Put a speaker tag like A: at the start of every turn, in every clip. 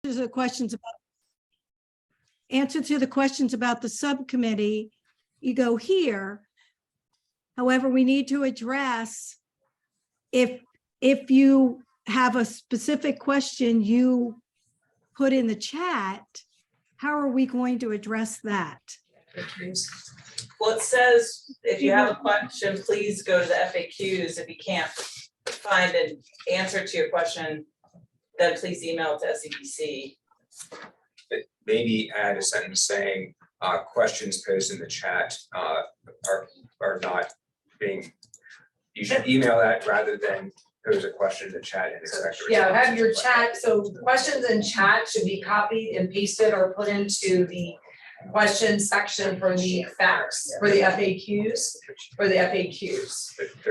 A: to the questions about the subcommittee, you go here. However, we need to address if you have a specific question you put in the chat, how are we going to address that?
B: Well, it says if you have a question, please go to the FAQs. If you can't find an answer to your question, then please email it to SEBC.
C: Maybe add a sentence saying questions posed in the chat are not being, you should email that rather than pose a question in the chat and expect a response.
D: Yeah, have your chat, so questions in chat should be copied and pasted or put into the question section for the facts, for the FAQs,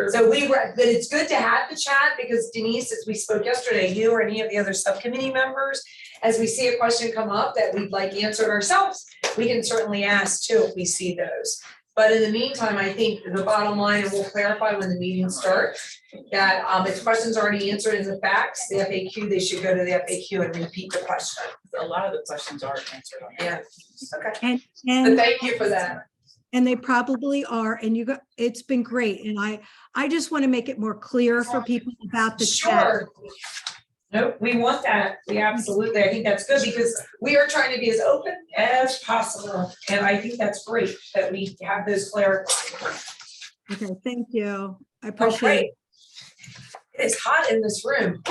D: So but it's good to have the chat because Denise, as we spoke yesterday, you or any of the other subcommittee members, as we see a question come up that we'd like answered ourselves, we can certainly ask too if we see those. But in the meantime, I think the bottom line, and we'll clarify when the meeting starts, that if questions are already answered in the facts, the FAQ, they should go to the FAQ and repeat the question.
B: A lot of the questions are answered on that.
D: Yeah. Okay.
A: And
D: So thank you for that.
A: And they probably are, and it's been great. And I just want to make it more clear for people about the chat.
D: Sure. Nope, we want that. We absolutely, I think that's good because we are trying to be as open as possible. And I think that's great that we have those clarified.
A: Okay, thank you. I appreciate it.
D: It's hot in this room.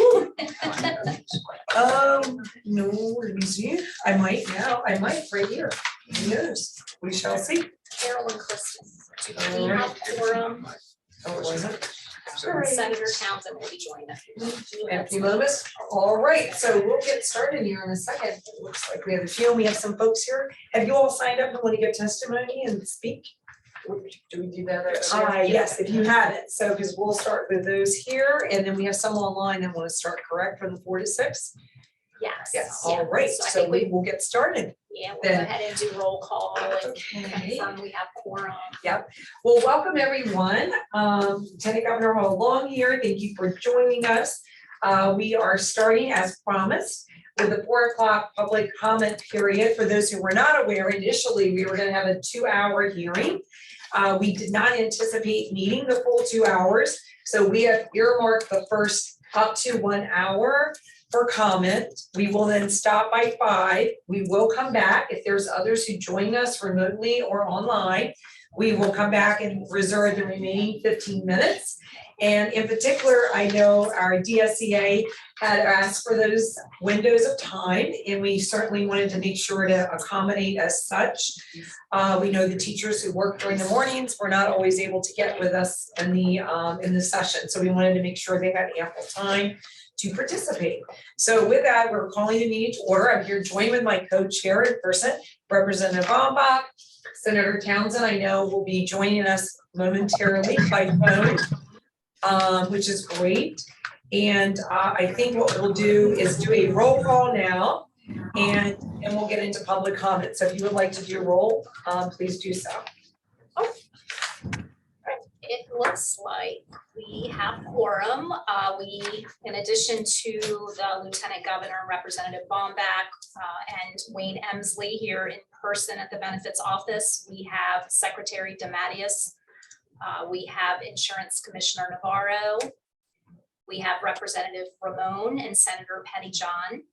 D: No, let me see. I might now. I might right here. Who knows? We shall see.
E: Carolyn Kristen. Do we have quorum?
D: Oh, was it?
E: Senator Townsend will be joining us.
D: Empty Lomas. All right, so we'll get started here in a second. It looks like we have a few. We have some folks here. Have you all signed up and want to give testimony and speak? Do we do that? Yes, if you haven't. So because we'll start with those here, and then we have some online that want to start, correct, from the 4 to 6.
E: Yes.
D: Yes.
E: Yeah.
D: All right.
E: I
D: So
E: think
D: we will get started.
E: Yeah, we'll
D: then.
E: go ahead and do roll call and
D: Okay.
E: confirm we have quorum.
D: Yep. Well, welcome everyone. Lieutenant Governor Long here. Thank you for joining us. We are starting as promised with the 4 o'clock public comment period. For those who were not aware, initially we were going to have a 2-hour hearing. We did not anticipate meeting the full 2 hours. So we have earmarked the first up to 1 hour for comment. We will then stop by 5. We will come back if there's others who join us remotely or online. We will come back and reserve the remaining 15 minutes. And in particular, I know our DSEA had asked for those windows of time, and we certainly wanted to make sure to accommodate as such. We know the teachers who work during the mornings were not always able to get with us in the session. So we wanted to make sure they had ample time to participate. So with that, we're calling the meeting to order. I'm here joined with my co-chair in person, Representative Bombach. Senator Townsend, I know, will be joining us momentarily by phone, which is great. And I think what we'll do is do a roll call now, and we'll get into public comment. So if you would like to do a roll, please do so.
E: It looks like we have quorum. In addition to the Lieutenant Governor, Representative Bombach, and Wayne Emsley here in person at the benefits office, we have Secretary DeMatteis. We have Insurance Commissioner Navarro. We have Representative Ramon and Senator Pettyjohn.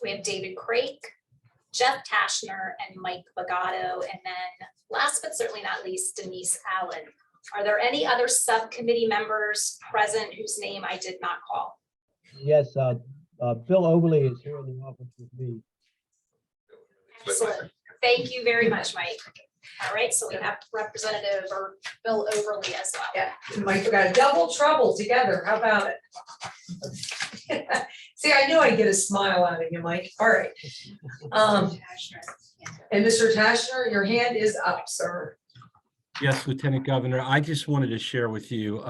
E: We have David Crake, Jeff Tashner, and Mike Bagato. And then last but certainly not least, Denise Allen. Are there any other subcommittee members present whose name I did not call?
F: Yes, Bill Overly is here in the office with me.
E: Excellent. Thank you very much, Mike. All right, so we have Representative or Bill Overly as well.
D: Yeah, Mike, we got double trouble together. How about it? See, I knew I'd get a smile out of you, Mike. All right. And Mr. Tashner, your hand is up, sir.
G: Yes, Lieutenant Governor, I just wanted to share with you,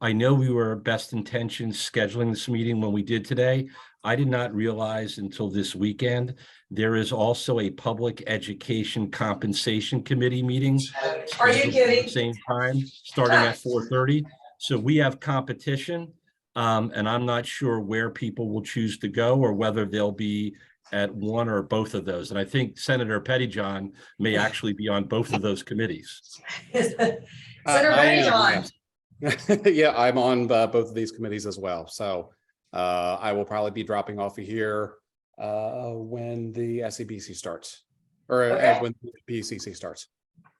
G: I know we were best intentions scheduling this meeting when we did today. I did not realize until this weekend, there is also a Public Education Compensation Committee meeting.
D: Are you kidding?
G: At the same time, starting at 4:30. So we have competition, and I'm not sure where people will choose to go or whether they'll be at one or both of those. And I think Senator Pettyjohn may actually be on both of those committees.
D: Senator
H: I am,
D: Pettyjohn.
H: yes. Yeah, I'm on both of these committees as well. So I will probably be dropping off of here when the SEBC starts, or
D: Okay.
H: when the PCC starts.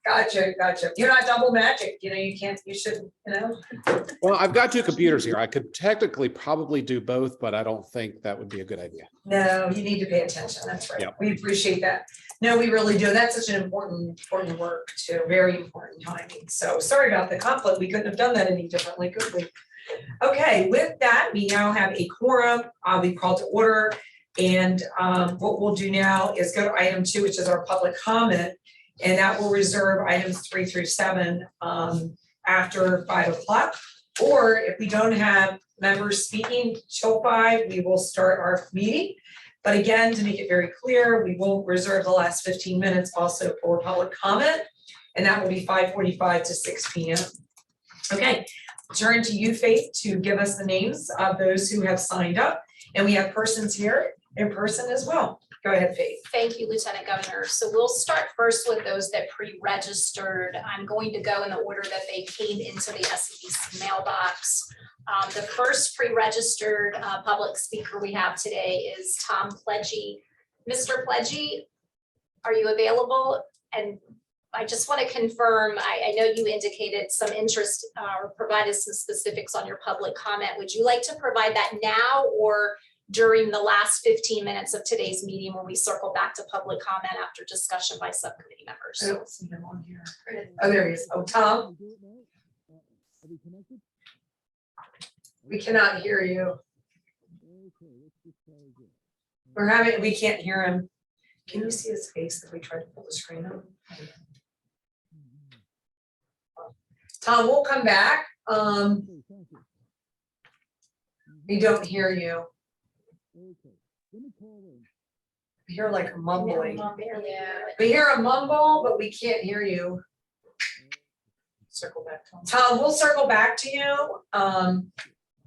D: Gotcha. You're not double magic, you can't, you shouldn't,
H: Well, I've got two computers here. I could technically probably do both, but I don't think that would be a good idea.
D: No, you need to pay attention. That's right.
H: Yep.
D: We appreciate that. No, we really do. That's such an important work too, very important timing. So sorry about the conflict. We couldn't have done that any differently, could we? Okay, with that, we now have a quorum. We called to order. And what we'll do now is go to item 2, which is our public comment. And that will reserve items 3 through 7 after 5 o'clock. Or if we don't have members speaking till 5, we will start our meeting. But again, to make it very clear, we will reserve the last 15 minutes also for public comment. And that will be 5:45 to 6 p.m. Okay, turn to you, Faith, to give us the names of those who have signed up. And we have persons here in person as well. Go ahead, Faith.
E: Thank you, Lieutenant Governor. So we'll start first with those that pre-registered. I'm going to go in the order that they came into the SEBC mailbox. The first pre-registered public speaker we have today is Tom Pledgy. Mr. Pledgy, are you available? And I just want to confirm, I know you indicated some interest or provided some specifics on your public comment. Would you like to provide that now or during the last 15 minutes of today's meeting when we circle back to public comment after discussion by subcommittee members?
D: I don't see him on here. Oh, there he is. Oh, Tom, we cannot hear you. We can't hear him. Can you see his face if we try to pull the screen up? Tom, we'll come back. We don't hear you. We hear like a mumbling.
E: Yeah.
D: We hear a mumble, but we can't hear you.
B: Circle back, Tom.
D: Tom, we'll circle back to you.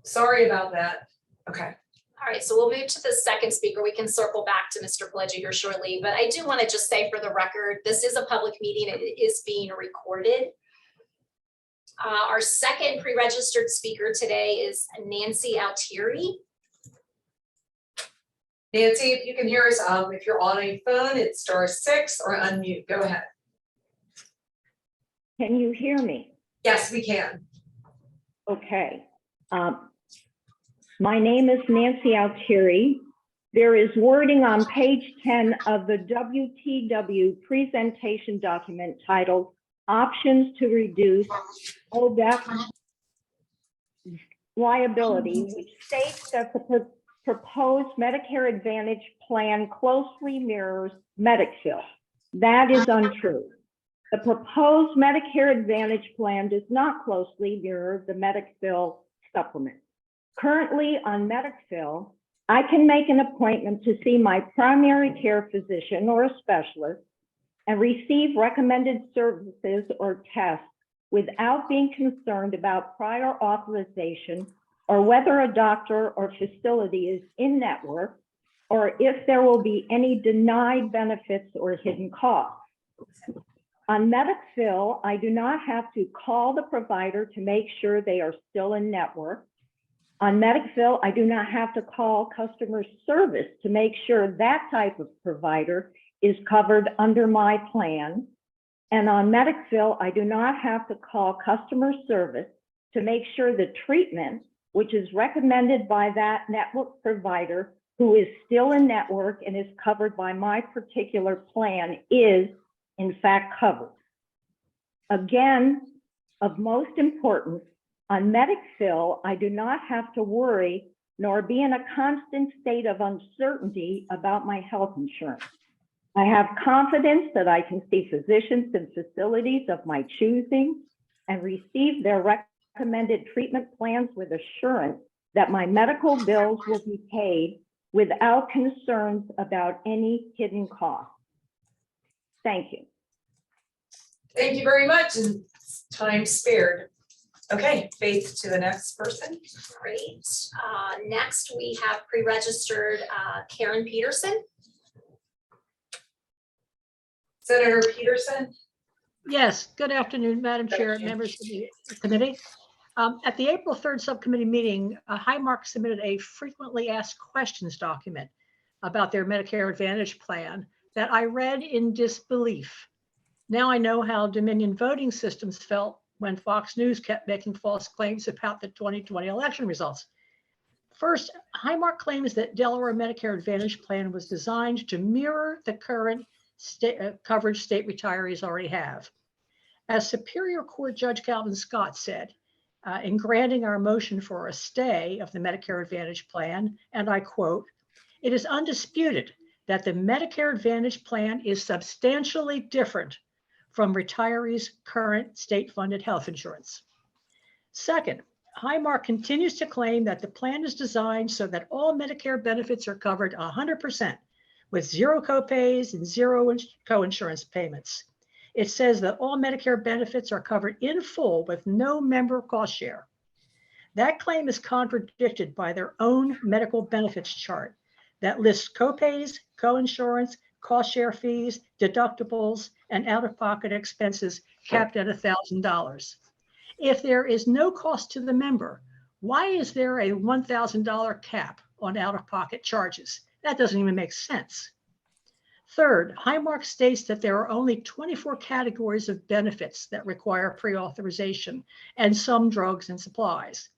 D: Sorry about that. Okay.
E: All right, so we'll move to the second speaker. We can circle back to Mr. Pledgy here shortly, but I do want to just say for the record, this is a public meeting and it is being recorded. Our second pre-registered speaker today is Nancy Altieri.
D: Nancy, if you can hear us, if you're on a phone, it's *6 or unmute. Go ahead.
I: Can you hear me?
D: Yes, we can.
I: Okay. My name is Nancy Altieri. There is wording on page 10 of the WTW presentation document titled Options to Reduce ODEC Liability, which states that the proposed Medicare Advantage plan closely mirrors Medicare. That is untrue. The proposed Medicare Advantage plan does not closely mirror the Medicare supplement. Currently on Medicare, I can make an appointment to see my primary care physician or a specialist and receive recommended services or tests without being concerned about prior authorization or whether a doctor or facility is in network or if there will be any denied benefits or hidden costs. On Medicare, I do not have to call the provider to make sure they are still in network. On Medicare, I do not have to call customer service to make sure that type of provider is covered under my plan. And on Medicare, I do not have to call customer service to make sure the treatment, which is recommended by that network provider who is still in network and is covered by my particular plan, is in fact covered. Again, of most importance, on Medicare, I do not have to worry nor be in a constant state of uncertainty about my health insurance. I have confidence that I can see physicians and facilities of my choosing and receive their recommended treatment plans with assurance that my medical bills will be paid without concerns about any hidden costs. Thank you.
D: Thank you very much, and time spared. Okay, Faith, to the next person.
E: Great. Next, we have pre-registered Karen Peterson.
D: Senator Peterson?
J: Yes, good afternoon, Madam Chair, and members of the committee. At the April 3rd subcommittee meeting, Highmark submitted a frequently asked questions document about their Medicare Advantage plan that I read in disbelief. Now I know how Dominion voting systems felt when Fox News kept making false claims about the 2020 election results. First, Highmark claims that Delaware Medicare Advantage plan was designed to mirror the current coverage state retirees already have. As Superior Court Judge Calvin Scott said, in granting our motion for a stay of the Medicare Advantage plan, and I quote, "It is undisputed that the Medicare Advantage plan is substantially different from retirees' current state-funded health insurance." Second, Highmark continues to claim that the plan is designed so that all Medicare benefits are covered 100% with zero copays and zero co-insurance payments. It says that all Medicare benefits are covered in full with no member cost share. That claim is contradicted by their own medical benefits chart that lists copays, co-insurance, cost share fees, deductibles, and out-of-pocket expenses capped at $1,000. If there is no cost to the member, why is there a $1,000 cap on out-of-pocket charges? That doesn't even make sense. Third, Highmark states that there are only 24 categories of benefits that require pre-authorization and some drugs and supplies.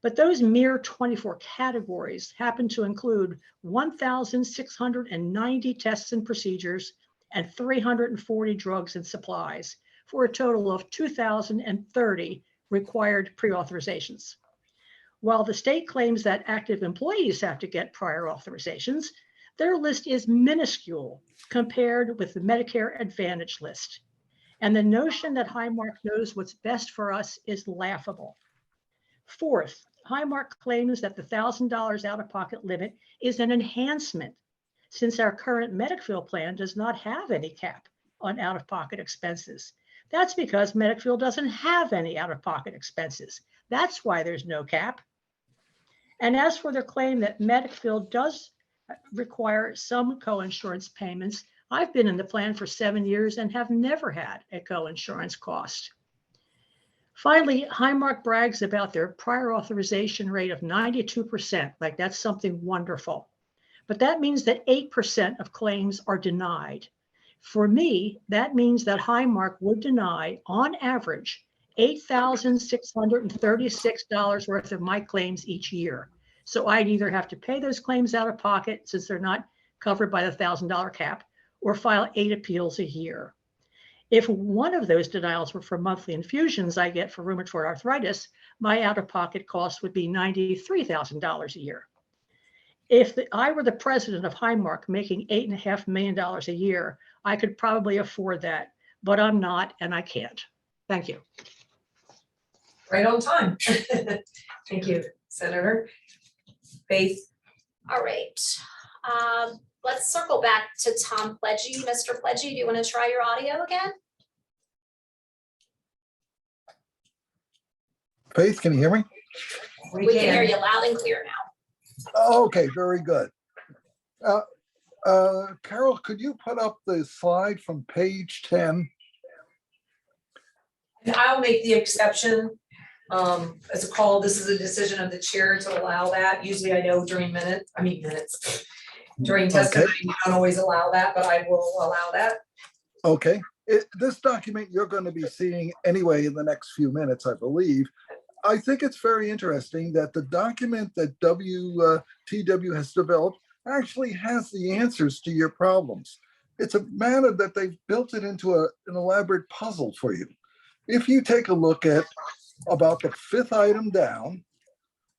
J: But those mere 24 categories happen to include 1,690 tests and procedures and 340 drugs and supplies, for a total of 2,030 required pre-authorizations. While the state claims that active employees have to get prior authorizations, their list is minuscule compared with the Medicare Advantage list. And the notion that Highmark knows what's best for us is laughable. Fourth, Highmark claims that the $1,000 out-of-pocket limit is an enhancement, since our current Medicare plan does not have any cap on out-of-pocket expenses. That's because Medicare doesn't have any out-of-pocket expenses. That's why there's no cap. And as for their claim that Medicare does require some co-insurance payments, I've been in the plan for 7 years and have never had a co-insurance cost. Finally, Highmark brags about their prior authorization rate of 92%, like that's something wonderful. But that means that 8% of claims are denied. For me, that means that Highmark would deny, on average, $8,636 worth of my claims each year. So I'd either have to pay those claims out of pocket, since they're not covered by the $1,000 cap, or file 8 appeals a year. If one of those denials were for monthly infusions I get for rheumatoid arthritis, my out-of-pocket cost would be $93,000 a year. If I were the president of Highmark making $8.5 million a year, I could probably afford that, but I'm not, and I can't. Thank you.
D: Right on time. Thank you, Senator. Faith?
E: All right. Let's circle back to Tom Pledgey. Mr. Pledgey, do you want to try your audio again?
K: Faith, can you hear me?
E: We can hear you loud and clear now.
K: Okay, very good. Carol, could you put up the slide from page 10?
D: And I'll make the exception as a call. This is a decision of the chair to allow that. Usually I know during minutes. During testimony, we don't always allow that, but I will allow that.
K: Okay, this document you're going to be seeing anyway in the next few minutes, I believe. I think it's very interesting that the document that WTW has developed actually has the answers to your problems. It's a matter that they've built it into an elaborate puzzle for you. If you take a look at about the 5th item down,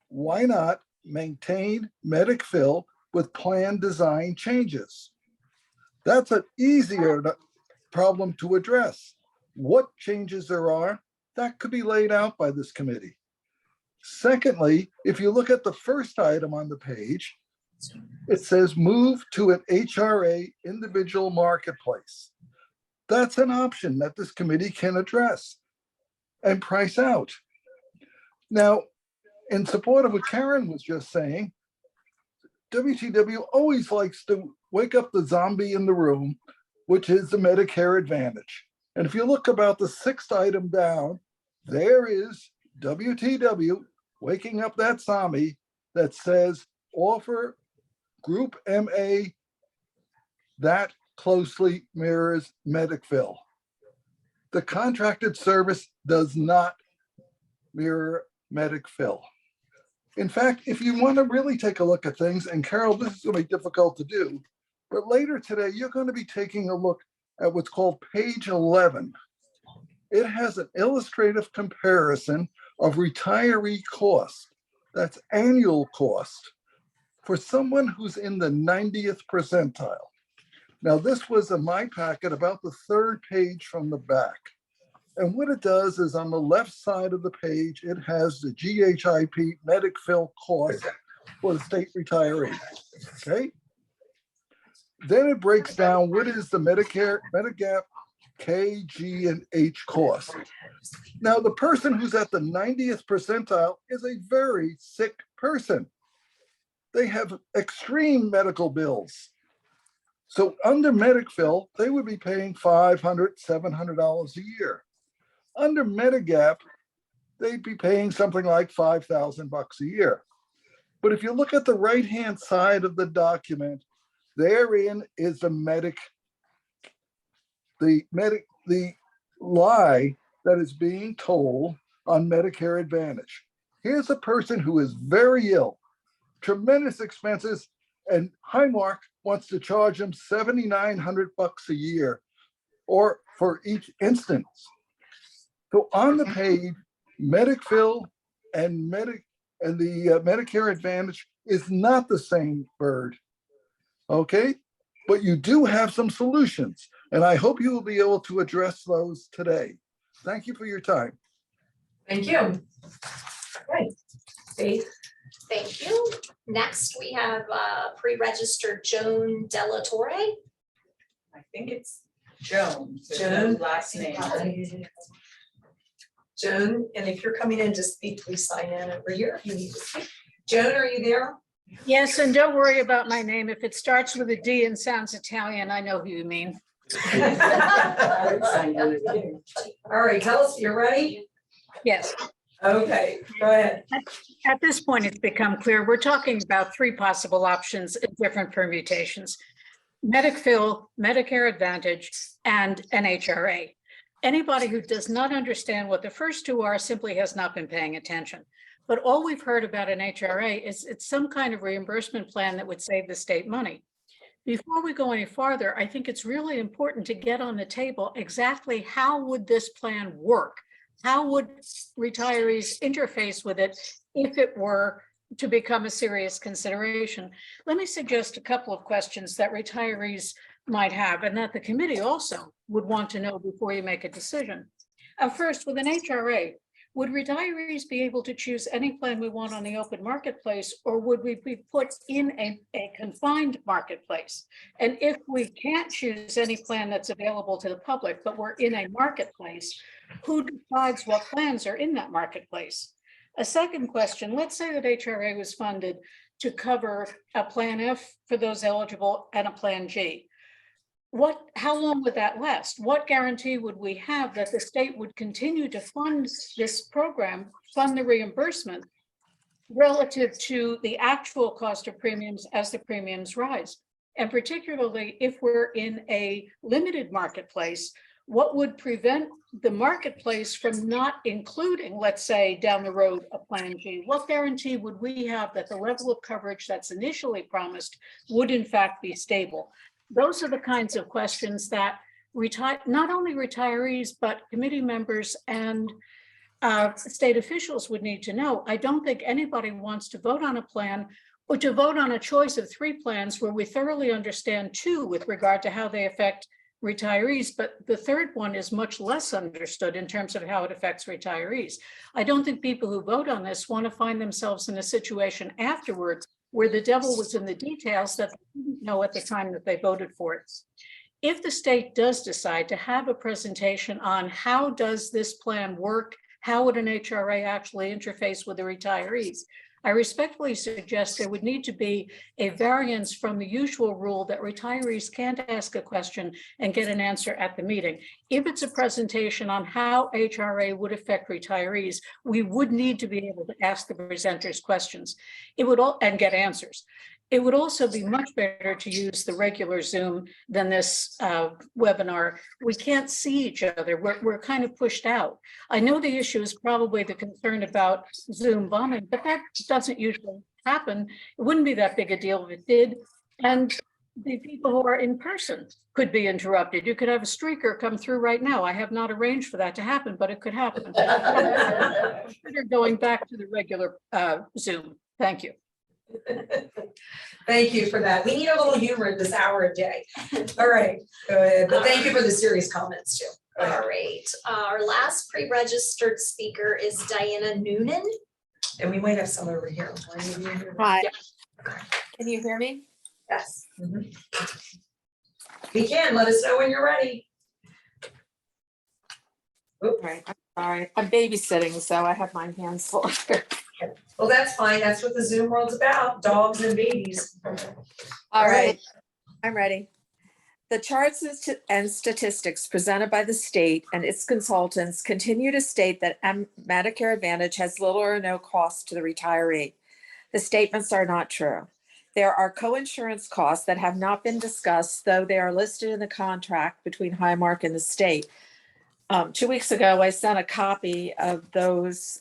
K: why not maintain MedicFill with plan design changes? That's an easier problem to address. What changes there are, that could be laid out by this committee. Secondly, if you look at the 1st item on the page, it says move to an HRA individual marketplace. That's an option that this committee can address and price out. Now, in support of what Karen was just saying, WTW always likes to wake up the zombie in the room which is the Medicare Advantage. And if you look about the sixth item down, there is WTW waking up that Sami that says offer Group MA that closely mirrors Medicville. The contracted service does not mirror Medicville. In fact, if you want to really take a look at things, and Carol, this is going to be difficult to do, but later today, you're going to be taking a look at what's called page 11. It has an illustrative comparison of retiree cost, that's annual cost, for someone who's in the 90th percentile. Now, this was in my packet about the third page from the back. And what it does is on the left side of the page, it has the GHIP Medicville cost for the state retiree, okay? Then it breaks down what is the Medicare, Medigap, K, G, and H cost. Now, the person who's at the 90th percentile is a very sick person. They have extreme medical bills. So under Medicville, they would be paying $500, $700 a year. Under Medigap, they'd be paying something like $5,000 a year. But if you look at the right-hand side of the document, therein is the lie that is being told on Medicare Advantage. Here's a person who is very ill, tremendous expenses, and Highmark wants to charge them $7,900 a year, or for each instance. So on the page, Medicville and the Medicare Advantage is not the same bird, okay? But you do have some solutions, and I hope you will be able to address those today. Thank you for your time.
D: Thank you. Right. Faith.
E: Thank you. Next, we have pre-registered Joan Delatorre.
B: I think it's Jones, there's
D: Joan.
B: no last name.
D: Joan, and if you're coming in to speak, please sign in over here if you need to speak. Joan, are you there?
L: Yes, and don't worry about my name. If it starts with a D and sounds Italian, I know who you mean.
D: All right, tell us, you're ready?
L: Yes.
D: Okay, go ahead.
L: At this point, it's become clear we're talking about three possible options in different permutations: Medicville, Medicare Advantage, and NHRA. Anybody who does not understand what the first two are simply has not been paying attention. But all we've heard about an HRA is it's some kind of reimbursement plan that would save the state money. Before we go any farther, I think it's really important to get on the table exactly how would this plan work? How would retirees interface with it if it were to become a serious consideration? Let me suggest a couple of questions that retirees might have and that the committee also would want to know before you make a decision. First, with an HRA, would retirees be able to choose any plan we want on the open marketplace, or would we be put in a confined marketplace? And if we can't choose any plan that's available to the public, but we're in a marketplace, who decides what plans are in that marketplace? A second question, let's say that HRA was funded to cover a Plan F for those eligible and a Plan G. How long would that last? What guarantee would we have that the state would continue to fund this program, fund the reimbursement relative to the actual cost of premiums as the premiums rise? And particularly if we're in a limited marketplace, what would prevent the marketplace from not including, let's say, down the road, a Plan G? What guarantee would we have that the level of coverage that's initially promised would in fact be stable? Those are the kinds of questions that not only retirees, but committee members and state officials would need to know. I don't think anybody wants to vote on a plan or to vote on a choice of three plans where we thoroughly understand two with regard to how they affect retirees, but the third one is much less understood in terms of how it affects retirees. I don't think people who vote on this want to find themselves in a situation afterwards where the devil was in the details that they didn't know at the time that they voted for it. If the state does decide to have a presentation on how does this plan work, how would an HRA actually interface with the retirees, I respectfully suggest there would need to be a variance from the usual rule that retirees can't ask a question and get an answer at the meeting. If it's a presentation on how HRA would affect retirees, we would need to be able to ask the presenters questions. It would all and get answers. It would also be much better to use the regular Zoom than this webinar. We can't see each other. We're kind of pushed out. I know the issue is probably the concern about Zoom bombing, but that doesn't usually happen. It wouldn't be that big a deal if it did. And the people who are in person could be interrupted. You could have a streaker come through right now. I have not arranged for that to happen, but it could happen. Consider going back to the regular Zoom. Thank you.
D: Thank you for that. We need a little humor at this hour a day. All right, go ahead. But thank you for the serious comments too. Go ahead.
E: All right, our last pre-registered speaker is Diana Noonan.
D: And we might have some over here.
M: Hi,
D: Okay.
M: can you hear me?
D: Yes. We can, let us know when you're ready.
M: All right, I'm sorry. I'm babysitting, so I have my hands full.
D: Well, that's fine. That's what the Zoom world's about, dogs and babies.
M: All right, I'm ready. The charts and statistics presented by the state and its consultants continue to state that Medicare Advantage has little or no cost to the retiree. The statements are not true. There are co-insurance costs that have not been discussed, though they are listed in the contract between Highmark and the state. 2 weeks ago, I sent a copy of those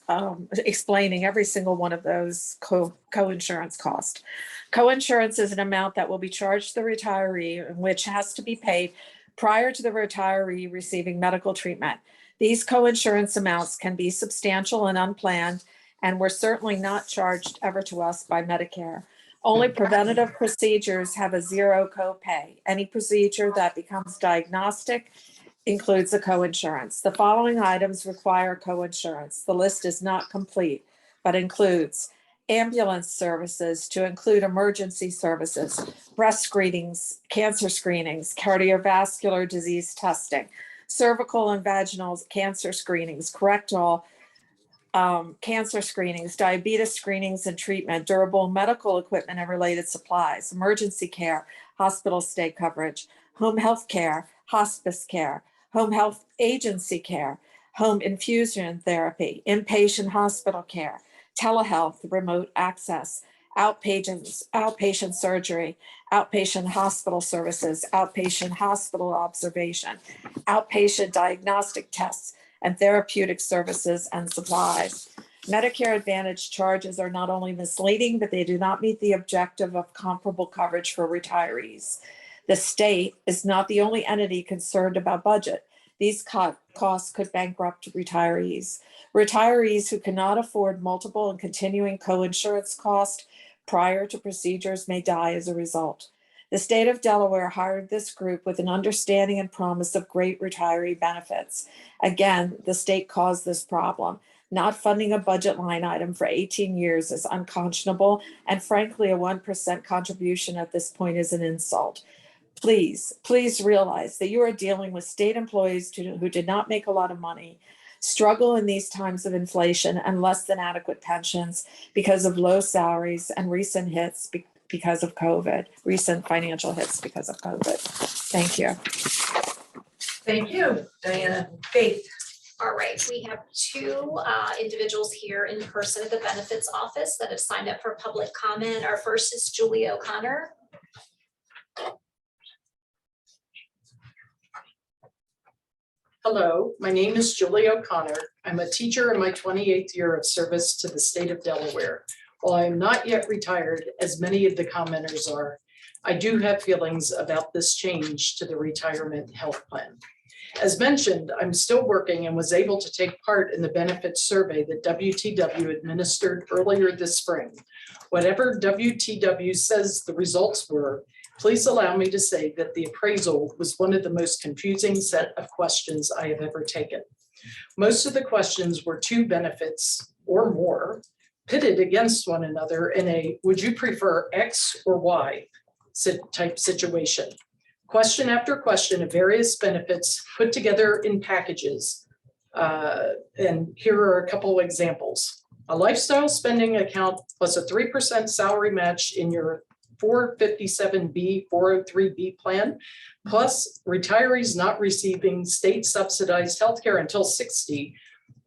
M: explaining every single one of those co-insurance costs. Co-insurance is an amount that will be charged to the retiree, which has to be paid prior to the retiree receiving medical treatment. These co-insurance amounts can be substantial and unplanned, and were certainly not charged ever to us by Medicare. Only preventative procedures have a zero copay. Any procedure that becomes diagnostic includes a coinsurance. The following items require coinsurance. The list is not complete, but includes ambulance services to include emergency services, breast screenings, cancer screenings, cardiovascular disease testing, cervical and vaginal cancer screenings, colorectal cancer screenings, diabetes screenings and treatment, durable medical equipment and related supplies, emergency care, hospital stay coverage, home health care, hospice care, home health agency care, home infusion therapy, inpatient hospital care, telehealth, remote access, outpatient surgery, outpatient hospital services, outpatient hospital observation, outpatient diagnostic tests, and therapeutic services and supplies. Medicare Advantage charges are not only misleading, but they do not meet the objective of comparable coverage for retirees. The state is not the only entity concerned about budget. These costs could bankrupt retirees. Retirees who cannot afford multiple and continuing co-insurance costs prior to procedures may die as a result. The state of Delaware hired this group with an understanding and promise of great retiree benefits. Again, the state caused this problem. Not funding a budget line item for 18 years is unconscionable, and frankly, a 1% contribution at this point is an insult. Please realize that you are dealing with state employees who did not make a lot of money, struggle in these times of inflation and less than adequate pensions because of low salaries and recent hits because of COVID, recent financial hits because of COVID. Thank you.
D: Thank you, Diana. Faith.
E: All right, we have two individuals here in person at the benefits office that have signed up for public comment. Our first is Julie O'Connor.
N: Hello, my name is Julie O'Connor. I'm a teacher in my 28th year of service to the state of Delaware. While I am not yet retired, as many of the commenters are, I do have feelings about this change to the retirement health plan. As mentioned, I'm still working and was able to take part in the benefits survey that WTW administered earlier this spring. Whatever WTW says the results were, please allow me to say that the appraisal was one of the most confusing set of questions I have ever taken. Most of the questions were two benefits or more pitted against one another in a would you prefer X or Y type situation. Question after question of various benefits put together in packages. And here are a couple of examples. a lifestyle spending account plus a 3% salary match in your 457B, 403B plan, plus retirees not receiving state subsidized healthcare until 60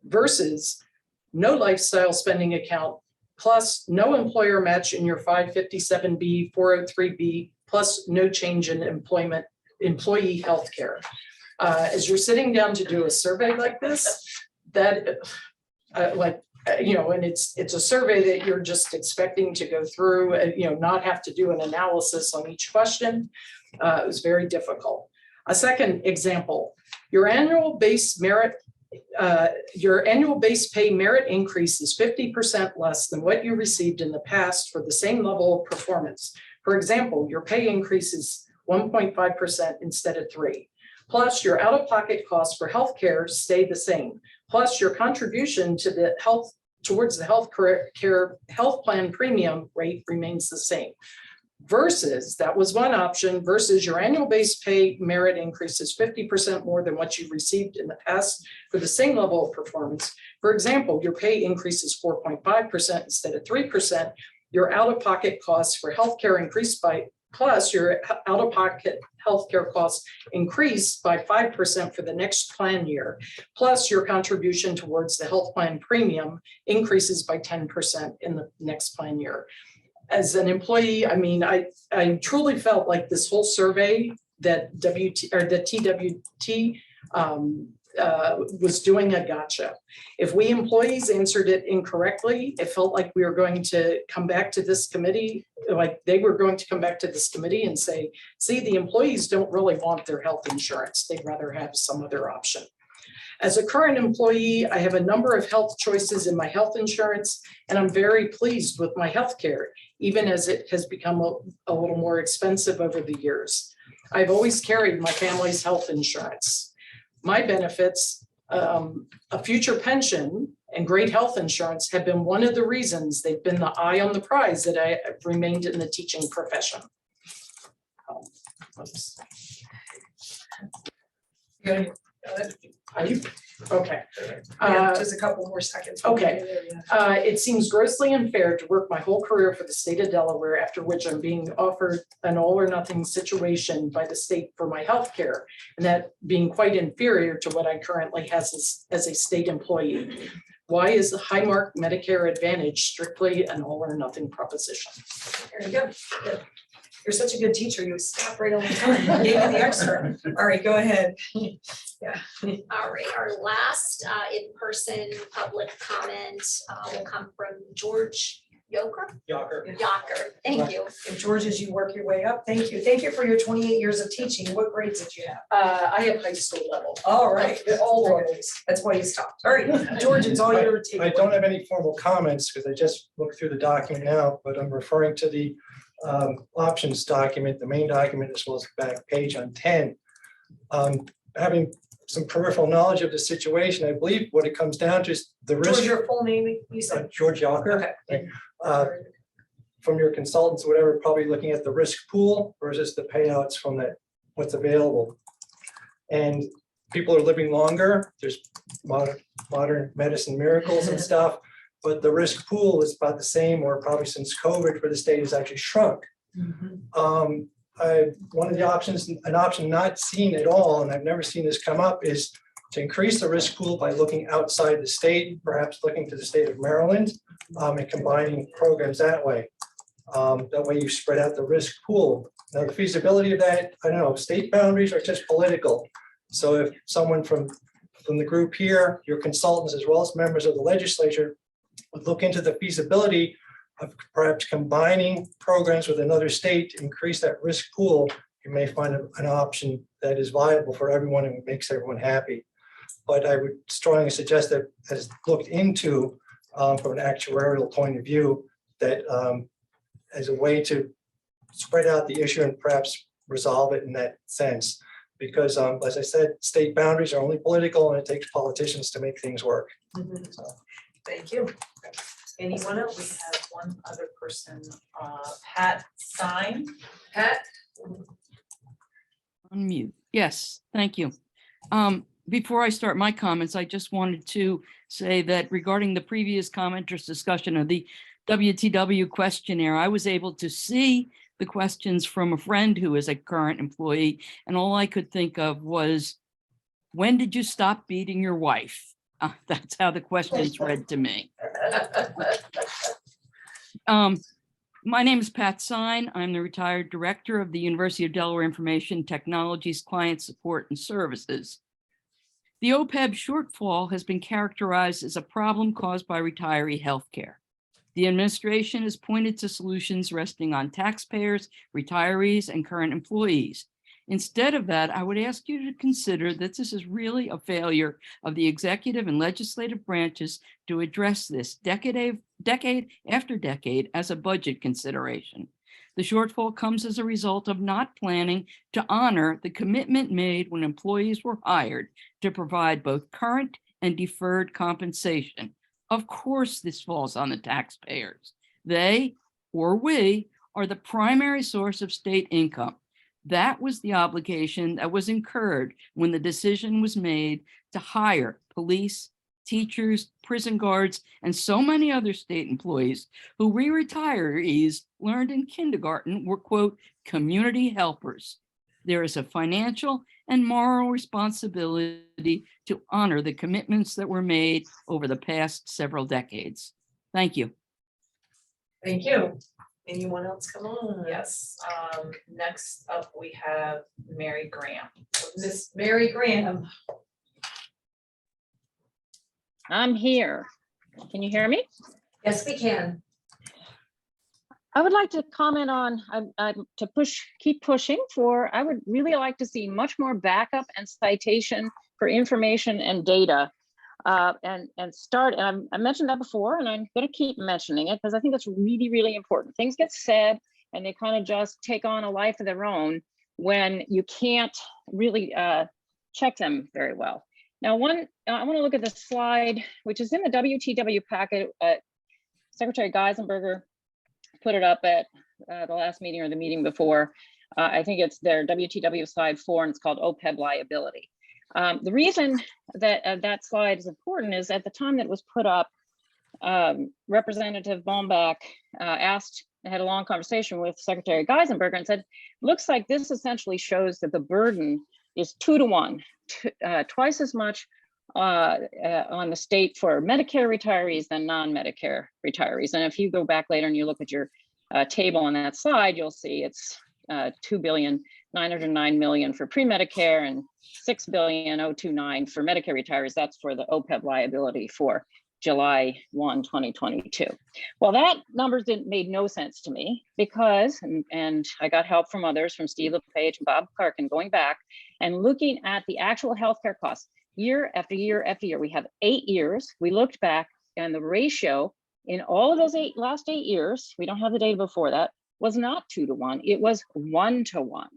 N: versus no lifestyle spending account plus no employer match in your 557B, 403B, plus no change in employee healthcare. As you're sitting down to do a survey like this, that and it's a survey that you're just expecting to go through, not have to do an analysis on each question. It was very difficult. A second example, your annual base pay merit increase is 50% less than what you received in the past for the same level of performance. For example, your pay increase is 1.5% instead of 3%. Plus, your out-of-pocket costs for healthcare stay the same. Plus, your contribution to the towards the health plan premium rate remains the same. Versus, that was one option, versus your annual base pay merit increase is 50% more than what you received in the past for the same level of performance. For example, your pay increase is 4.5% instead of 3%. Your out-of-pocket costs for healthcare increased by, plus your out-of-pocket healthcare costs increased by 5% for the next plan year. Plus your contribution towards the health plan premium increases by 10% in the next plan year. As an employee, I mean, I truly felt like this whole survey that TWT was doing a gotcha. If we employees answered it incorrectly, it felt like we were going to come back to this committee, like they were going to come back to this committee and say, see, the employees don't really want their health insurance. They'd rather have some other option. As a current employee, I have a number of health choices in my health insurance, and I'm very pleased with my health care, even as it has become a little more expensive over the years. I've always carried my family's health insurance. My benefits, a future pension, and great health insurance have been one of the reasons they've been the eye on the prize that I have remained in the teaching profession. Oops. Are you? Okay.
D: Just a couple more seconds.
N: Okay. It seems grossly unfair to work my whole career for the state of Delaware, after which I'm being offered an all or nothing situation by the state for my health care, and that being quite inferior to what I currently have as a state employee. Why is the Highmark Medicare Advantage strictly an all or nothing proposition?
D: There you go. Good. You're such a good teacher. You stopped right on the time. You gave me the extra. All right, go ahead. Yeah.
E: All right, our last in-person public comment will come from George Yoker. Thank you.
D: And George, as you work your way up, thank you. Thank you for your 28 years of teaching. What grades did you have?
N: I have high school level.
D: All right, all levels. That's why you stopped. All right, George, it's all your take.
O: I don't have any formal comments because I just looked through the document now, but I'm referring to the options document, the main document, as well as the back page on 10. Having some peripheral knowledge of the situation, I believe what it comes down to is the risk.
D: George, your full name, you said?
O: George Yocker.
D: Okay.
O: From your consultants, whatever, probably looking at the risk pool versus the payouts from that, what's available. And people are living longer. There's modern medicine miracles and stuff, but the risk pool is about the same, or probably since COVID, where the state has actually shrunk. One of the options, an option not seen at all, and I've never seen this come up, is to increase the risk pool by looking outside the state, perhaps looking to the state of Maryland, and combining programs that way. That way you spread out the risk pool. Now, the feasibility of that, I don't know, state boundaries are just political. So if someone from the group here, your consultants, as well as members of the legislature, would look into the feasibility of perhaps combining programs with another state to increase that risk pool, you may find an option that is viable for everyone and makes everyone happy. But I would strongly suggest that, as looked into from an actuarial point of view, that as a way to spread out the issue and perhaps resolve it in that sense. Because as I said, state boundaries are only political, and it takes politicians to make things work. So.
D: Thank you. Anyone else?
B: We have one other person, Pat Stein.
D: Pat?
P: Unmute. Yes, thank you. before I start my comments, I just wanted to say that regarding the previous commenters' discussion of the WTW questionnaire, I was able to see the questions from a friend who is a current employee, and all I could think of was, when did you stop beating your wife? That's how the questions read to me. My name is Pat Sine. I'm the retired director of the University of Delaware Information Technologies Client Support and Services. The OPEB shortfall has been characterized as a problem caused by retiree healthcare. The administration has pointed to solutions resting on taxpayers, retirees, and current employees. Instead of that, I would ask you to consider that this is really a failure of the executive and legislative branches to address this decade after decade as a budget consideration. The shortfall comes as a result of not planning to honor the commitment made when employees were hired to provide both current and deferred compensation. Of course, this falls on the taxpayers. They, or we, are the primary source of state income. That was the obligation that was incurred when the decision was made to hire police, teachers, prison guards, and so many other state employees who we retirees learned in kindergarten were, quote, community helpers. There is a financial and moral responsibility to honor the commitments that were made over the past several decades. Thank you.
D: Thank you. Anyone else come on?
B: Yes, next up we have Mary Graham.
D: Miss Mary Graham.
Q: I'm here. Can you hear me?
D: Yes, we can.
Q: I would like to comment on, keep pushing for, I would really like to see much more backup and citation for information and data. I mentioned that before, and I'm going to keep mentioning it because I think it's really, really important. Things get said and they kind of just take on a life of their own when you can't really check them very well. Now, I want to look at the slide, which is in the WTW packet. Secretary Geisenberger put it up at the last meeting or the meeting before. I think it's their WTW slide 4, and it's called OPEB liability. The reason that that slide is important is at the time that it was put up, Representative Baumbach had a long conversation with Secretary Geisenberger and said, looks like this essentially shows that the burden is 2 to 1, twice as much on the state for Medicare retirees than non-Medicare retirees. And if you go back later and you look at your table on that slide, you'll see it's $2,909,000,000 for pre-Medicare and $6,029,000,000 for Medicare retirees. That's for the OPEB liability for July 1, 2022. Well, that numbers made no sense to me because, and I got help from others, from Steve LePage and Bob Clarkin, going back and looking at the actual healthcare costs year after year after year. We have 8 years. We looked back and the ratio in all of those last 8 years, we don't have the data before that, was not 2 to 1, it was 1 to 1.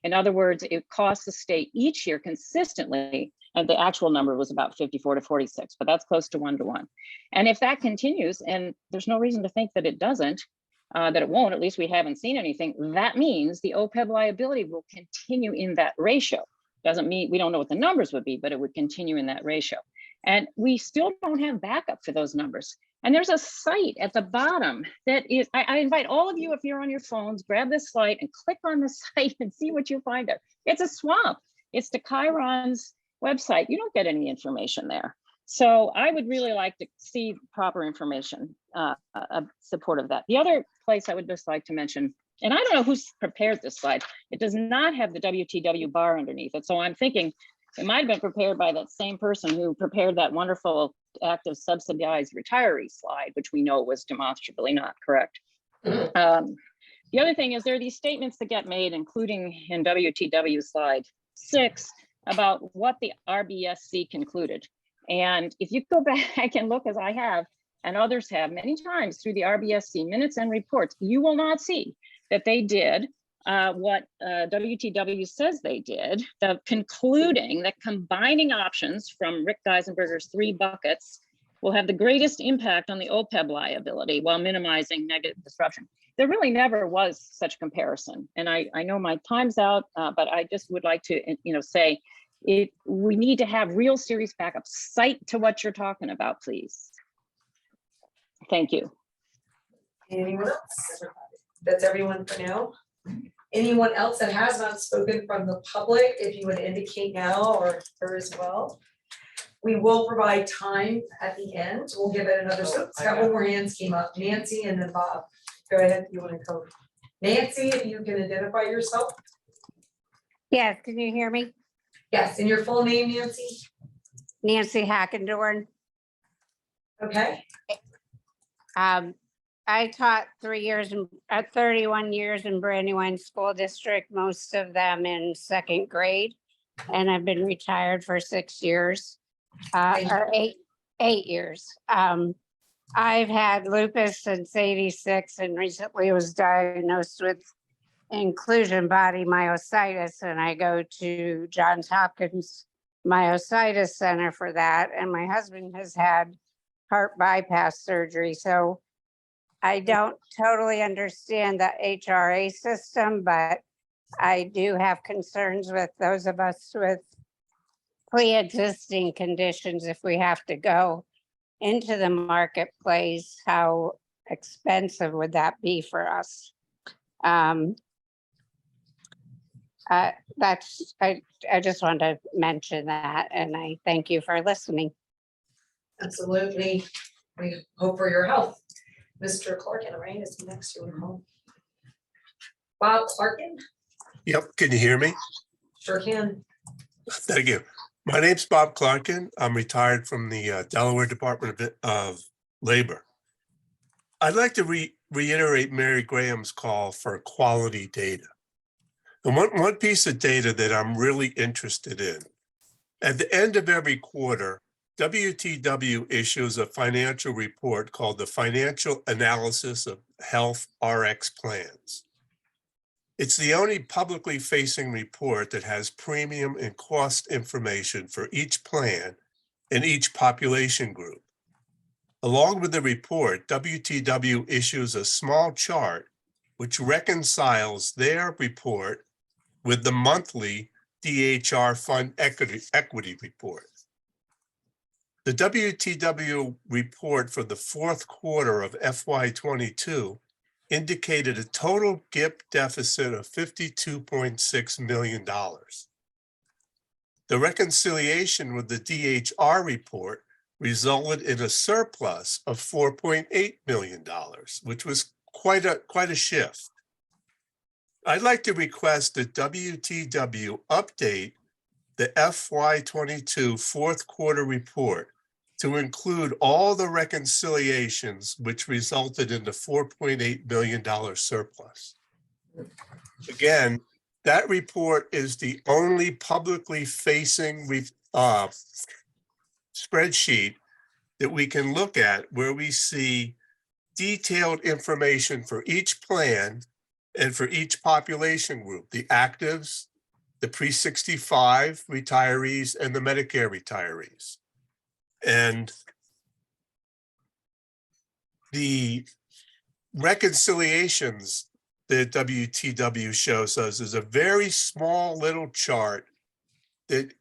Q: In other words, it costs the state each year consistently, and the actual number was about 54 to 46, but that's close to 1 to 1. And if that continues, and there's no reason to think that it doesn't, that it won't, at least we haven't seen anything, that means the OPEB liability will continue in that ratio. Doesn't mean, we don't know what the numbers would be, but it would continue in that ratio. And we still don't have backup for those numbers. And there's a site at the bottom that is, I invite all of you, if you're on your phones, grab this slide and click on the site and see what you find there. It's a swamp. It's the Chiron's website. You don't get any information there. So I would really like to see proper information support of that. The other place I would just like to mention, and I don't know who's prepared this slide, it does not have the WTW bar underneath it. So I'm thinking it might have been prepared by that same person who prepared that wonderful active subsidized retiree slide, which we know was demonstrably not correct. The other thing is there are these statements that get made, including in WTW slide 6, about what the RBSC concluded. And if you go back and look, as I have, and others have many times through the RBSC minutes and reports, you will not see that they did what WTW says they did, the concluding that combining options from Rick Geisenberger's 3 buckets will have the greatest impact on the OPEB liability while minimizing negative disruption. There really never was such comparison. And I know my time's out, but I just would like to say, we need to have real serious backup. Cite to what you're talking about, please. Thank you.
D: Anyone else? That's everyone for now. Anyone else that has not spoken from the public, if you would indicate now or as well. We will provide time at the end. We'll give it another, so a couple more hands came up, Nancy and then Bob. Go ahead, you want to go? Nancy, if you can identify yourself.
R: Yes, can you hear me?
D: Yes, and your full name, Nancy?
R: Nancy Hackendorn.
D: Okay.
R: I taught 31 years in Brandywine School District, most of them in second grade. And I've been retired for 6 years, or eight years. I've had lupus since '86 and recently was diagnosed with inclusion body myositis, and I go to Johns Hopkins Myositis Center for that. And my husband has had heart bypass surgery. So I don't totally understand the HRA system, but I do have concerns with those of us with pre-existing conditions. If we have to go into the marketplace, how expensive would that be for us? I just wanted to mention that, and I thank you for listening.
D: Absolutely. We hope for your health. Mr. Clarkin, right, is next to home. Bob Clarkin?
S: Yep, can you hear me?
D: Sure can.
S: Thank you. My name's Bob Clarkin. I'm retired from the Delaware Department of Labor. I'd like to reiterate Mary Graham's call for quality data. And one piece of data that I'm really interested in, at the end of every quarter, WTW issues a financial report called the Financial Analysis of Health RX Plans. It's the only publicly facing report that has premium and cost information for each plan and each population group. Along with the report, WTW issues a small chart which reconciles their report with the monthly DHR Fund Equity Report. The WTW report for the fourth quarter of FY22 indicated a total GIP deficit of $52.6 million. The reconciliation with the DHR report resulted in a surplus of $4.8 million, which was quite a shift. I'd like to request that WTW update the FY22 fourth quarter report to include all the reconciliations which resulted in the $4.8 million surplus. Again, that report is the only publicly facing spreadsheet that we can look at where we see detailed information for each plan and for each population group, the actives, the pre-65 retirees, and the Medicare retirees. And the reconciliations that WTW shows us is a very small little chart that's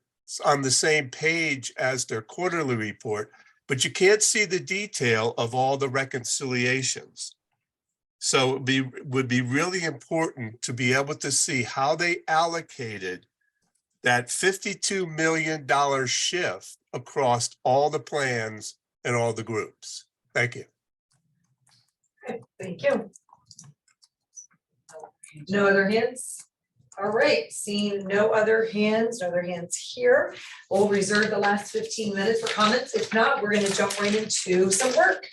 S: on the same page as their quarterly report, but you can't see the detail of all the reconciliations. So it would be really important to be able to see how they allocated that $52 million shift across all the plans and all the groups. Thank you.
D: Okay, thank you. No other hands? All right, seeing no other hands here. We'll reserve the last 15 minutes for comments. If not, we're going to jump right into some work.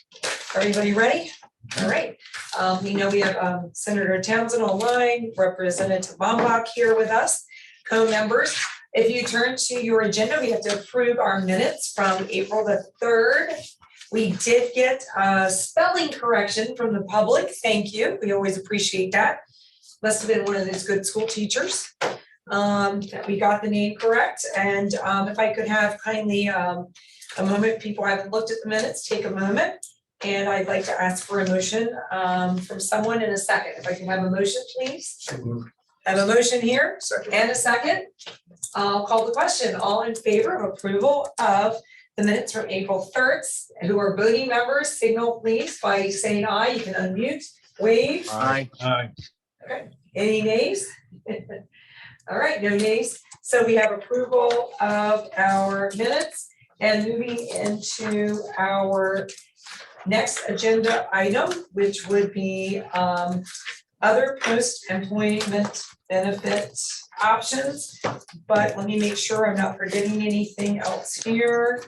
D: Everybody ready? All right. We know we have Senator Townsend online, Representative Bombach here with us, co-members. If you turn to your agenda, we have to approve our minutes from April the 3rd. We did get a spelling correction from the public. Thank you. We always appreciate that. Must have been one of those good school teachers that we got the name correct. And if I could have kindly a moment, people haven't looked at the minutes, take a moment. And I'd like to ask for a motion from someone in a second. If I can have a motion, please. I have a motion here and a second. I'll call the question. All in favor of approval of the minutes from April 3rd, who are voting members, signal please by saying aye. You can unmute, wave.
T: Aye. Aye.
D: Okay. Any nays? All right, no nays. So we have approval of our minutes, and moving into our next agenda item, which would be other post-employment benefit options. But let me make sure I'm not forgetting anything else here.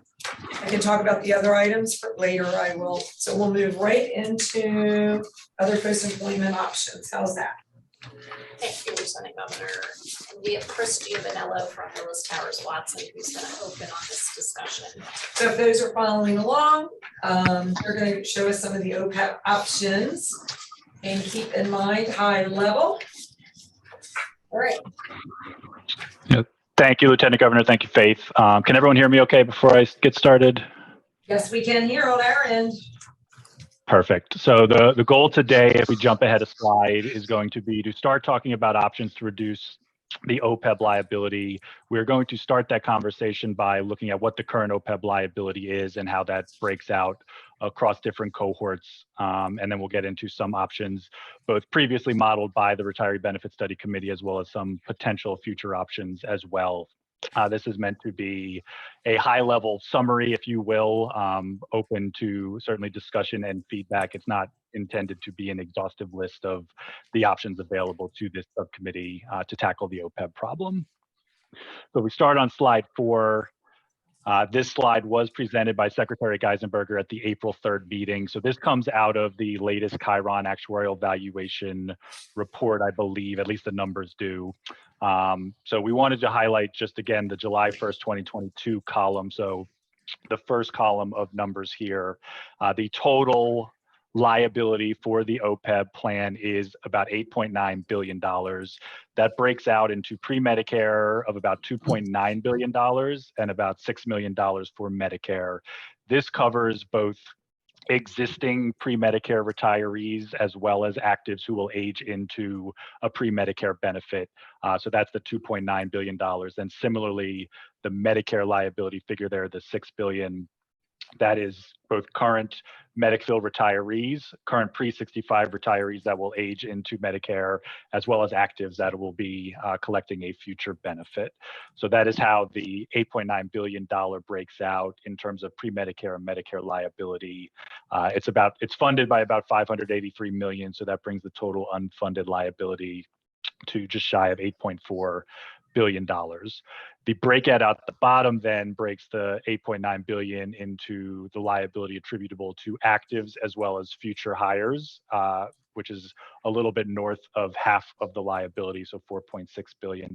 D: I can talk about the other items for later, I will. So we'll move right into other post-employment options. How's that?
E: Thank you, Lieutenant Governor. And we have Chris Giovanello from Willis Towers Watson, who's going to open on this discussion.
D: So if those are following along, they're going to show us some of the OPEB options, and keep in mind high level. All right.
U: Yeah. Thank you, Lieutenant Governor. Thank you, Faith. Can everyone hear me okay before I get started?
D: Yes, we can hear on our end.
U: Perfect. So the goal today, if we jump ahead a slide, is going to be to start talking about options to reduce the OPEB liability. We're going to start that conversation by looking at what the current OPEB liability is and how that breaks out across different cohorts. And then we'll get into some options, both previously modeled by the Retiree Benefit Study Committee, as well as some potential future options as well. This is meant to be a high-level summary, if you will, open to certainly discussion and feedback. It's not intended to be an exhaustive list of the options available to this subcommittee to tackle the OPEB problem. So we start on slide 4. This slide was presented by Secretary Geisenberger at the April 3rd meeting. So this comes out of the latest Chiron actuarial valuation report, I believe, at least the numbers do. So we wanted to highlight just again the July 1st, 2022 column. So the first column of numbers here, the total liability for the OPEB plan is about $8.9 billion. That breaks out into pre-Medicare of about $2.9 billion and about $6 million for Medicare. This covers both existing pre-Medicare retirees as well as actives who will age into a pre-Medicare benefit. So that's the $2.9 billion. And similarly, the Medicare liability figure there, the $6 billion, that is both current Medicare retirees, current pre-65 retirees that will age into Medicare, as well as actives that will be collecting a future benefit. So that is how the $8.9 billion breaks out in terms of pre-Medicare and Medicare liability. It's funded by about $583 million, so that brings the total unfunded liability to just shy of $8.4 billion. The breakout at the bottom then breaks the $8.9 billion into the liability attributable to actives as well as future hires, which is a little bit north of half of the liability, so $4.6 billion.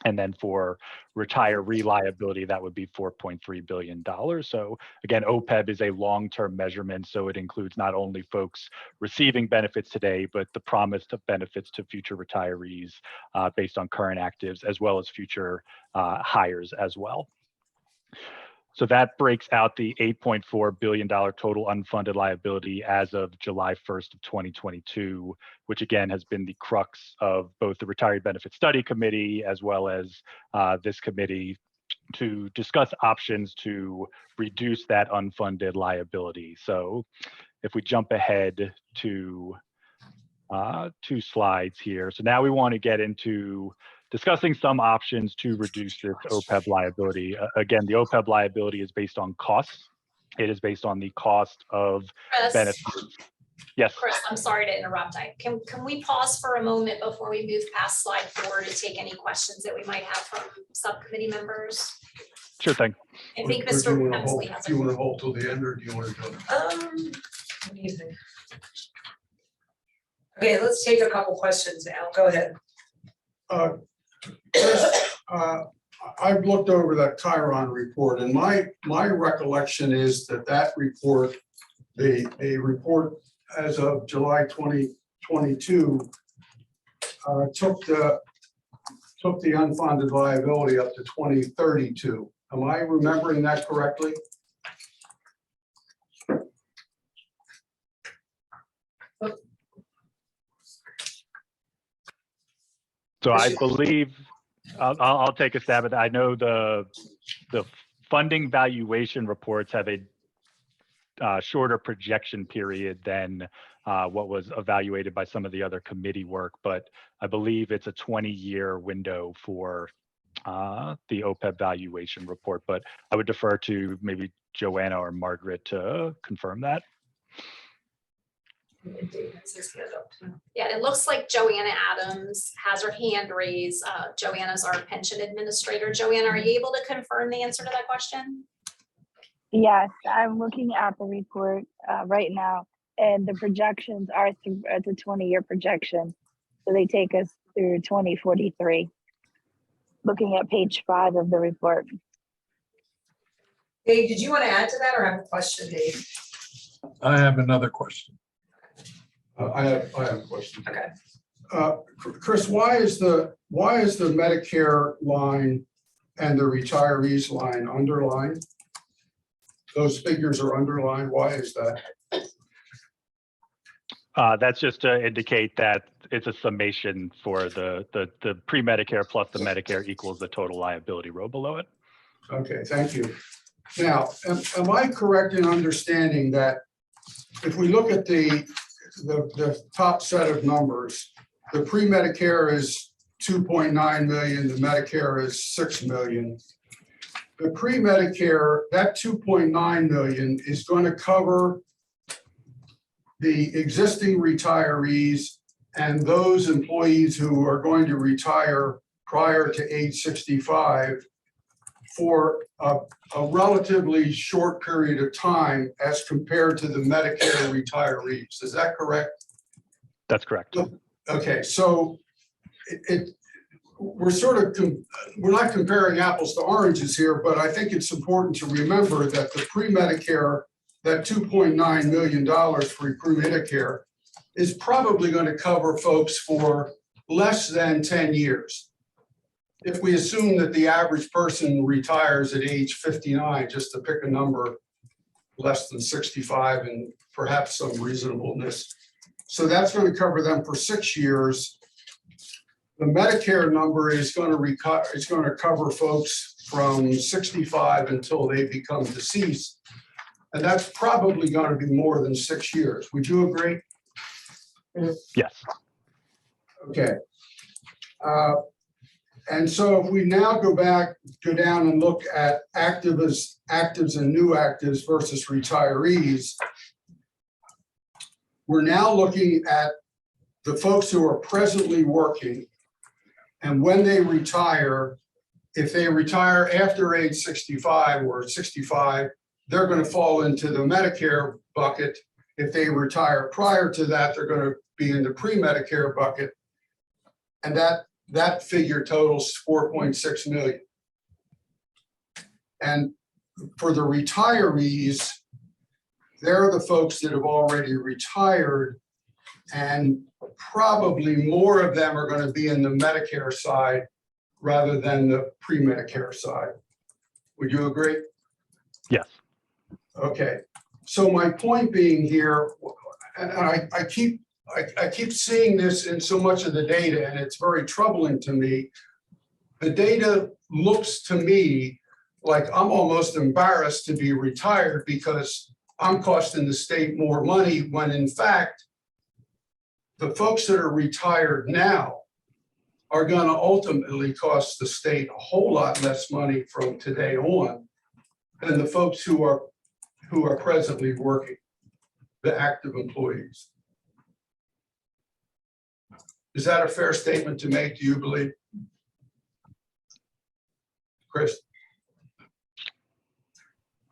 U: And then for retiree liability, that would be $4.3 billion. So again, OPEB is a long-term measurement, so it includes not only folks receiving benefits today, but the promise of benefits to future retirees based on current actives, as well as future hires as well. So that breaks out the $8.4 billion total unfunded liability as of July 1st of 2022, which again has been the crux of both the Retiree Benefit Study Committee as well as this committee to discuss options to reduce that unfunded liability. So if we jump ahead to 2 slides here. So now we want to get into discussing some options to reduce this OPEB liability. Again, the OPEB liability is based on costs. It is based on the cost of benefits. Yes.
E: Chris, I'm sorry to interrupt. Can we pause for a moment before we move past slide 4 to take any questions that we might have from subcommittee members?
U: Sure thing.
E: I think
V: Or do
E: Mr.
V: you wanna
E: Hemsley
V: hold-
E: has
V: Do you want to hold till the end, or do you want to go?
D: What do you think? Okay, let's take a couple questions now. Go ahead.
V: Chris, I've looked over that Chiron report, and my recollection is that report, a report as of July 2022, took the unfunded liability up to 2032. Am I remembering that correctly?
U: So I believe I'll take a stab at that. I know the funding valuation reports have a shorter projection period than what was evaluated by some of the other committee work, but I believe it's a 20-year window for the OPEB valuation report. But I would defer to maybe Joanna or Margaret to confirm that.
E: Yeah, it looks like Joanna Adams has her hand raised. Joanna's our pension administrator. Joanna, are you able to confirm the answer to that question?
C: Yes, I'm looking at the report right now, and the projections are it's a 20-year projection. So they take us through 2043. Looking at page 5 of the report.
D: Dave, did you want to add to that or have a question, Dave?
V: I have another question. I have a question.
D: Okay.
V: Chris, why is the Medicare line and the retirees line underlined? Those figures are underlined. Why is that?
U: That's just to indicate that it's a summation for the pre-Medicare plus the Medicare equals the total liability row below it.
V: Okay, thank you. Now, am I correct in understanding that if we look at the top set of numbers, the pre-Medicare is 2.9 million, the Medicare is 6 million. The pre-Medicare, that 2.9 million is going to cover the existing retirees and those employees who are going to retire prior to age 65 for a relatively short period of time as compared to the Medicare retirees. Is that correct?
U: That's correct.
V: Okay, so we're not comparing apples to oranges here, but I think it's important to remember that the pre-Medicare, that $2.9 million for pre-Medicare is probably going to cover folks for less than 10 years. If we assume that the average person retires at age 59, just to pick a number less than 65 and perhaps some reasonableness. So that's going to cover them for 6 years. The Medicare number is going to cover folks from 65 until they become deceased. And that's probably going to be more than 6 years. Would you agree?
U: Yes.
V: Okay. And so if we now go down and look at actives and new actives versus retirees, we're now looking at the folks who are presently working, and when they retire, if they retire after age 65 or 65, they're going to fall into the Medicare bucket. If they retire prior to that, they're going to be in the pre-Medicare bucket. And that figure totals 4.6 million. And for the retirees, they're the folks that have already retired, and probably more of them are going to be in the Medicare side rather than the pre-Medicare side. Would you agree?
U: Yes.
V: Okay. So my point being here, and I keep seeing this in so much of the data, and it's very troubling to me. The data looks to me like I'm almost embarrassed to be retired because I'm costing the state more money, when in fact, the folks that are retired now are going to ultimately cost the state a whole lot less money from today on than the folks who are presently working, the active employees. Is that a fair statement to make, do you believe? Chris?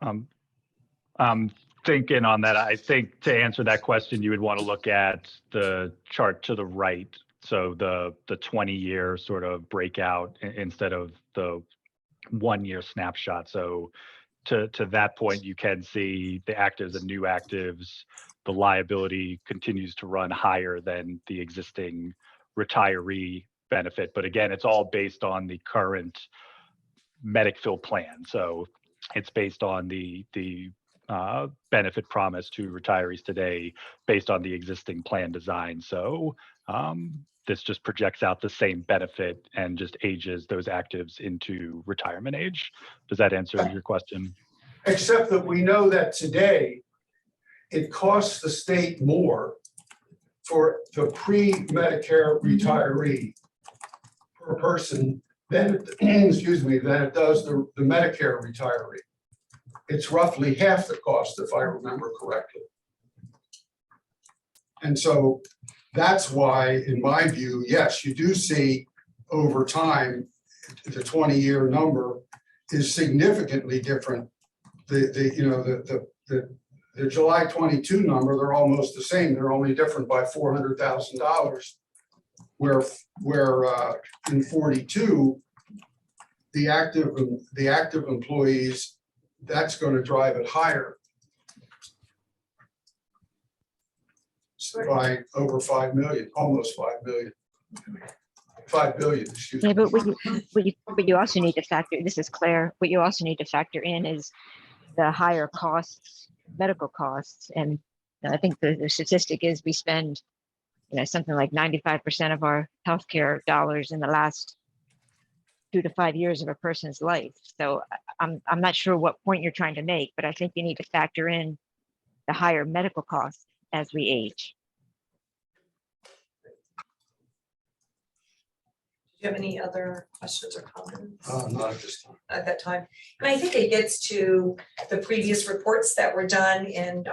U: I'm thinking on that. I think to answer that question, you would want to look at the chart to the right. So the 20-year sort of breakout instead of the 1-year snapshot. So to that point, you can see the actives and new actives, the liability continues to run higher than the existing retiree benefit. But again, it's all based on the current MedicFill plan. So it's based on the benefit promised to retirees today based on the existing plan design. So this just projects out the same benefit and just ages those actives into retirement age. Does that answer your question?
V: Except that we know that today it costs the state more for the pre-Medicare retiree per person than, excuse me, than it does the Medicare retiree. It's roughly half the cost, if I remember correctly. And so that's why, in my view, yes, you do see over time, the 20-year number is significantly different. The July 22 number, they're almost the same. They're only different by $400,000. Where in 42, the active employees, that's going to drive it higher by over 5 million, almost 5 million. 5 billion, excuse me.
A: Yeah, but what you also need to factor, this is Claire, what you also need to factor in is the higher costs, medical costs. And I think the statistic is we spend, something like 95% of our healthcare dollars in the last 2 to 5 years of a person's life. So I'm not sure what point you're trying to make, but I think you need to factor in the higher medical costs as we age.
D: Do you have any other questions or comments?
V: Not at this time.
D: At that time? And I think it gets to the previous reports that were done in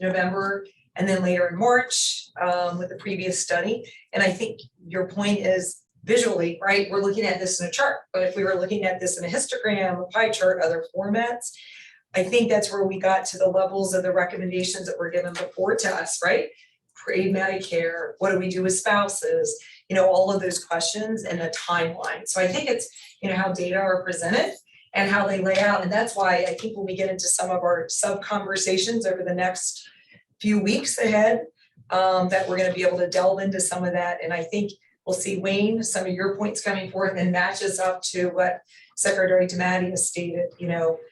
D: November and then later in March with the previous study. And I think your point is visually, right? We're looking at this in a chart, but if we were looking at this in a histogram, a pie chart, other formats, I think that's where we got to the levels of the recommendations that were given before to us, right? Pre-Medicare, what do we do with spouses? All of those questions and a timeline. So I think it's, how data are presented and how they lay out. And that's why I think when we get into some of our sub-conversations over the next few weeks ahead, that we're going to be able to delve into some of that. And I think we'll see, Wayne, some of your points coming forth and matches up to what Secretary DeMatti has stated,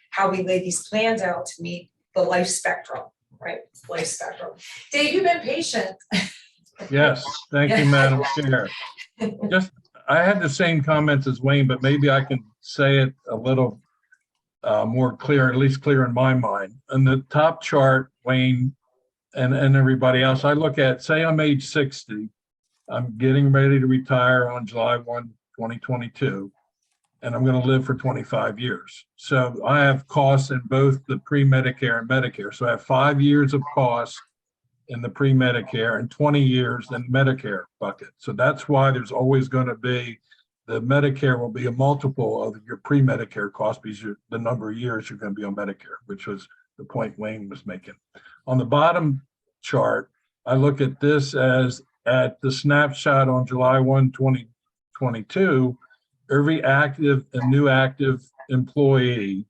D: how we lay these plans out to meet the life spectrum, right? Life spectrum. Dave, you've been patient.
T: Yes, thank you, Madam Chair. I had the same comments as Wayne, but maybe I can say it a little more clear, at least clear in my mind. In the top chart, Wayne and everybody else, I look at, say I'm age 60, I'm getting ready to retire on July 1, 2022, and I'm going to live for 25 years. So I have costs in both the pre-Medicare and Medicare. So I have 5 years of costs in the pre-Medicare and 20 years in Medicare bucket. So that's why there's always going to be, the Medicare will be a multiple of your pre-Medicare cost because the number of years you're going to be on Medicare, which was the point Wayne was making. On the bottom chart, I look at this as at the snapshot on July 1, 2022, every active and new active employee,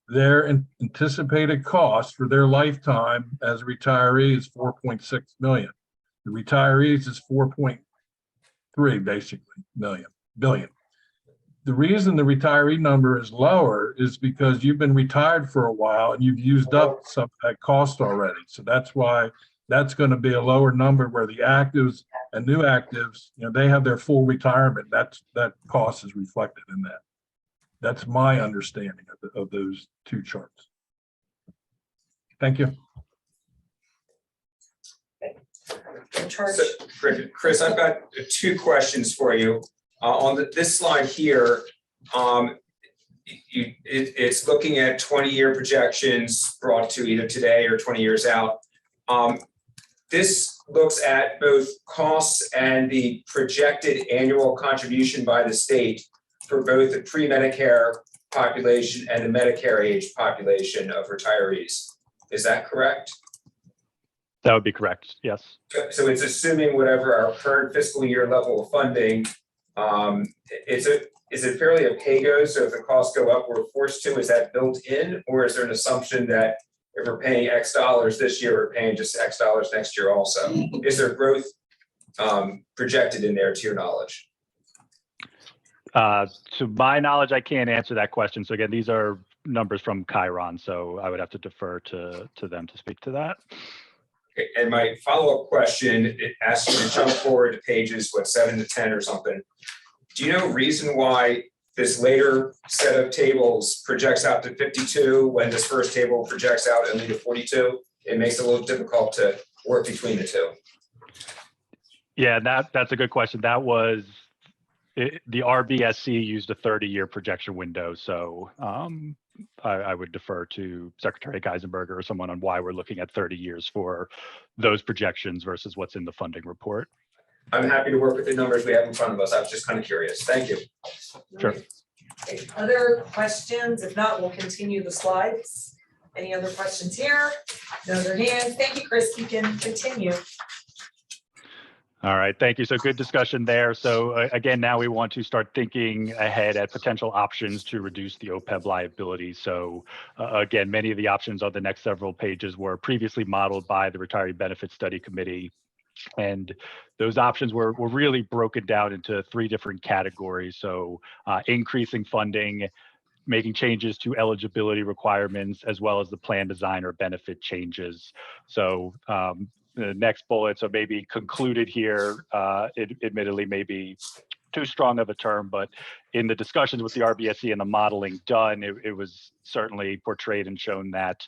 T: their anticipated cost for their lifetime as a retiree is 4.6 million. The retirees is 4.3 basically billion. The reason the retiree number is lower is because you've been retired for a while and you've used up some of that cost already. So that's why that's going to be a lower number, where the actives and new actives, they have their full retirement. That cost is reflected in that. That's my understanding of those two charts. Thank you.
W: So, Chris, I've got 2 questions for you. On this slide here, it's looking at 20-year projections brought to either today or 20 years out. This looks at both costs and the projected annual contribution by the state for both the pre-Medicare population and the Medicare age population of retirees. Is that correct?
U: That would be correct, yes.
W: So it's assuming whatever our current fiscal year level of funding, is it fairly a pay-go? So if the costs go up, we're forced to, is that built in? Or is there an assumption that if we're paying X dollars this year, we're paying just X dollars next year also? Is there growth projected in there to your knowledge?
U: To my knowledge, I can't answer that question. So again, these are numbers from Chiron, so I would have to defer to them to speak to that.
W: Okay, and my follow-up question, it asks you to jump forward to pages, 7 to 10 or something. Do you know reason why this later set of tables projects out to 52 when this first table projects out only to 42? It makes it a little difficult to work between the two.
U: Yeah, that's a good question. That was the RBSC used a 30-year projection window. So I would defer to Secretary Geisenberger or someone on why we're looking at 30 years for those projections versus what's in the funding report.
W: I'm happy to work with the numbers we have in front of us. I was just kind of curious. Thank you.
U: Sure.
D: Okay, other questions? If not, we'll continue the slides. Any other questions here? No other hands. Thank you, Chris. You can continue.
U: All right, thank you. So good discussion there. So again, now we want to start thinking ahead at potential options to reduce the OPEB liability. So again, many of the options on the next several pages were previously modeled by the Retiree Benefit Study Committee. And those options were really broken down into 3 different categories. So increasing funding, making changes to eligibility requirements, as well as the plan design or benefit changes. So the next bullet, so maybe concluded here, it admittedly may be too strong of a term, but in the discussions with the RBSC and the modeling done, it was certainly portrayed and shown that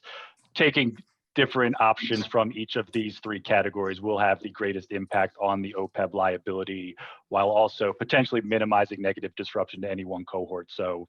U: taking different options from each of these 3 categories will have the greatest impact on the OPEB liability, while also potentially minimizing negative disruption to any one cohort. So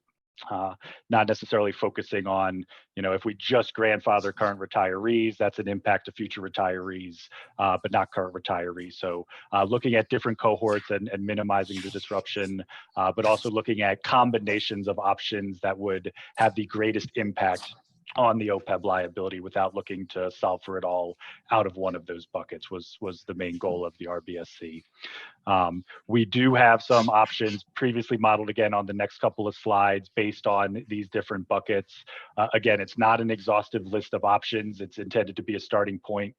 U: not necessarily focusing on, if we just grandfather current retirees, that's an impact to future retirees, but not current retirees. So looking at different cohorts and minimizing the disruption, but also looking at combinations of options that would have the greatest impact on the OPEB liability without looking to solve for it all out of one of those buckets was the main goal of the RBSC. We do have some options previously modeled again on the next couple of slides based on these different buckets. Again, it's not an exhaustive list of options. It's intended to be a starting point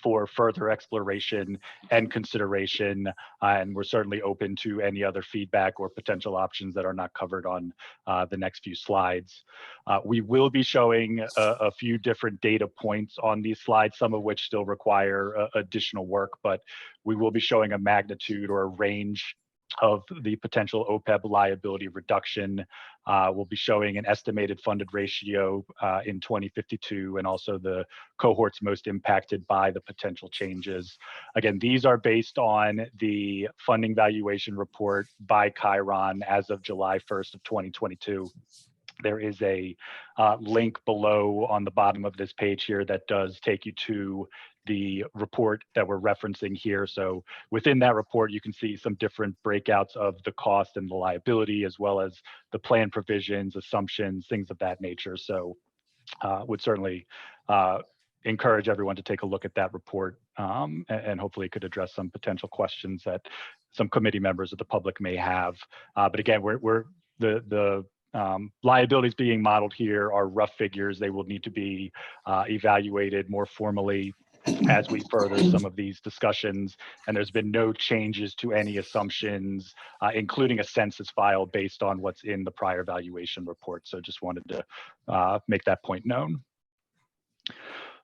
U: for further exploration and consideration, and we're certainly open to any other feedback or potential options that are not covered on the next few slides. We will be showing a few different data points on these slides, some of which still require additional work, but we will be showing a magnitude or a range of the potential OPEB liability reduction. We'll be showing an estimated funded ratio in 2052 and also the cohorts most impacted by the potential changes. Again, these are based on the funding valuation report by Chiron as of July 1st of 2022. There is a link below on the bottom of this page here that does take you to the report that we're referencing here. So within that report, you can see some different breakouts of the cost and the liability, as well as the plan provisions, assumptions, things of that nature. So would certainly encourage everyone to take a look at that report, and hopefully it could address some potential questions that some committee members of the public may have. But again, the liabilities being modeled here are rough figures. They will need to be evaluated more formally as we further some of these discussions, and there's been no changes to any assumptions, including a census file based on what's in the prior valuation report. So just wanted to make that point known.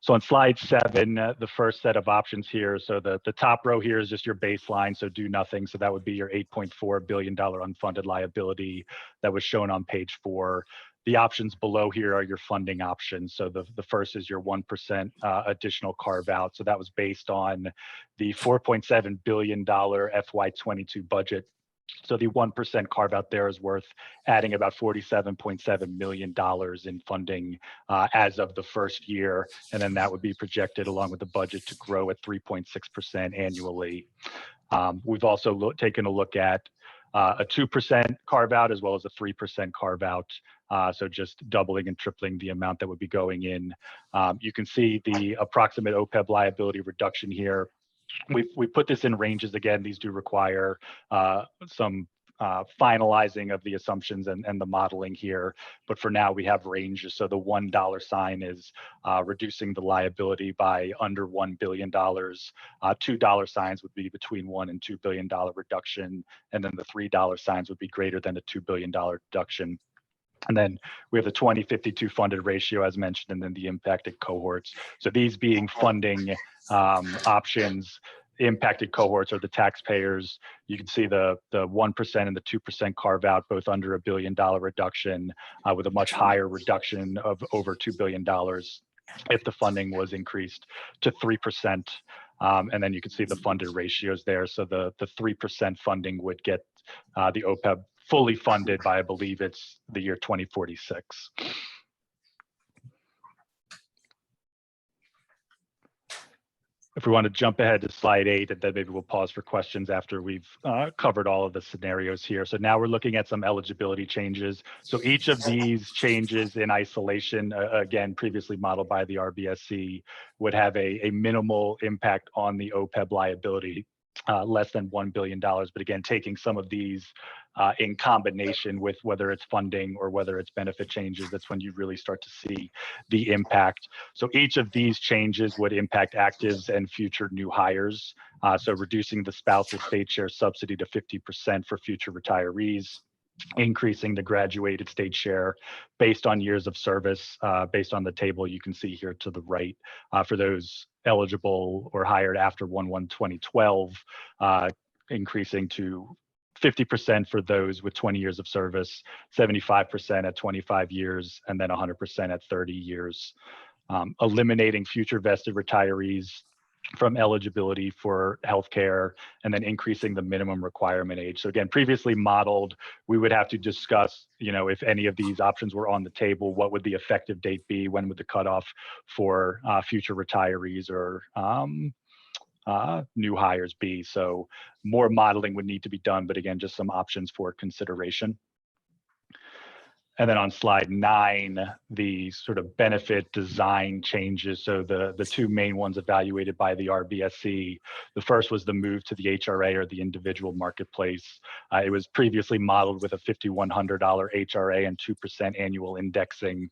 U: So on slide 7, the first set of options here. So the top row here is just your baseline, so do nothing. So that would be your $8.4 billion unfunded liability that was shown on page 4. The options below here are your funding options. So the first is your 1% additional carve out. So that was based on the $4.7 billion FY22 budget. So the 1% carve out there is worth adding about $47.7 million in funding as of the first year. And then that would be projected along with the budget to grow at 3.6% annually. We've also taken a look at a 2% carve out as well as a 3% carve out. So just doubling and tripling the amount that would be going in. You can see the approximate OPEB liability reduction here. We put this in ranges again. These do require some finalizing of the assumptions and the modeling here. But for now, we have ranges. So the $1 sign is reducing the liability by under $1 billion. $2 signs would be between $1 and $2 billion reduction. And then the $3 signs would be greater than a $2 billion reduction. And then we have the 2052 funded ratio as mentioned, and then the impacted cohorts. So these being funding options. The impacted cohorts are the taxpayers. You can see the 1% and the 2% carve out, both under $1 billion reduction, with a much higher reduction of over $2 billion if the funding was increased to 3%. And then you can see the funded ratios there. So the 3% funding would get the OPEB fully funded by, I believe it's the year 2046. If we want to jump ahead to slide 8, and then maybe we'll pause for questions after we've covered all of the scenarios here. So now we're looking at some eligibility changes. So each of these changes in isolation, again, previously modeled by the RBSC, would have a minimal impact on the OPEB liability, less than $1 billion. But again, taking some of these in combination with whether it's funding or whether it's benefit changes, that's when you really start to see the impact. So each of these changes would impact actives and future new hires. So reducing the spousal state share subsidy to 50% for future retirees, increasing the graduated state share based on years of service, based on the table you can see here to the right, for those eligible or hired after 1/1/2012, increasing to 50% for those with 20 years of service, 75% at 25 years, and then 100% at 30 years. Eliminating future vested retirees from eligibility for healthcare, and then increasing the minimum requirement age. So again, previously modeled, we would have to discuss, if any of these options were on the table, what would the effective date be? When would the cutoff for future retirees or new hires be? So more modeling would need to be done, but again, just some options for consideration. And then on slide 9, the sort of benefit design changes. So the two main ones evaluated by the RBSC, the first was the move to the HRA or the individual marketplace. It was previously modeled with a $5,100 HRA and 2% annual indexing.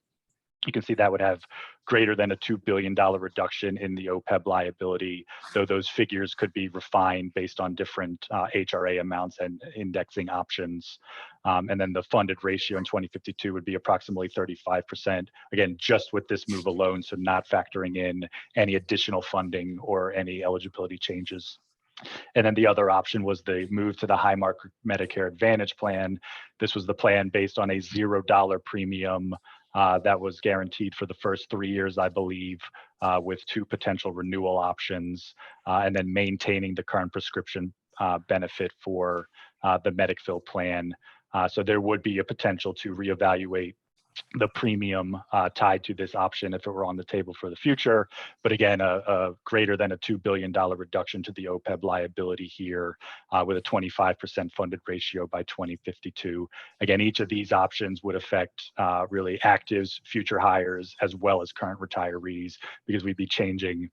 U: You can see that would have greater than a $2 billion reduction in the OPEB liability, though those figures could be refined based on different HRA amounts and indexing options. And then the funded ratio in 2052 would be approximately 35%, again, just with this move alone, so not factoring in any additional funding or any eligibility changes. And then the other option was the move to the high mark Medicare Advantage plan. This was the plan based on a $0 premium that was guaranteed for the first 3 years, I believe, with 2 potential renewal options, and then maintaining the current prescription benefit for the Medicare plan. So there would be a potential to reevaluate the premium tied to this option if it were on the table for the future. But again, a greater than a $2 billion reduction to the OPEB liability here, with a 25% funded ratio by 2052. Again, each of these options would affect really actives, future hires, as well as current retirees, because we'd be changing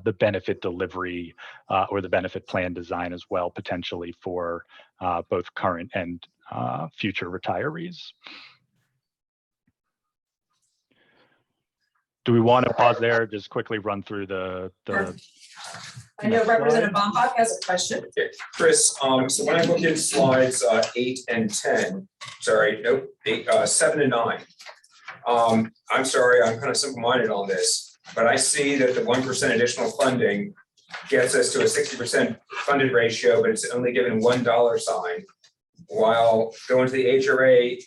U: the benefit delivery or the benefit plan design as well, potentially for both current and future retirees. Do we want to pause there, just quickly run through the
D: I know Representative Bombach has a question.
W: Okay, Chris, so when I look at slides 8 and 10, sorry, nope, 7 and 9. I'm sorry, I'm kind of simple-minded on this, but I see that the 1% additional funding gets us to a 60% funded ratio, but it's only given $1 sign, while going to the HRA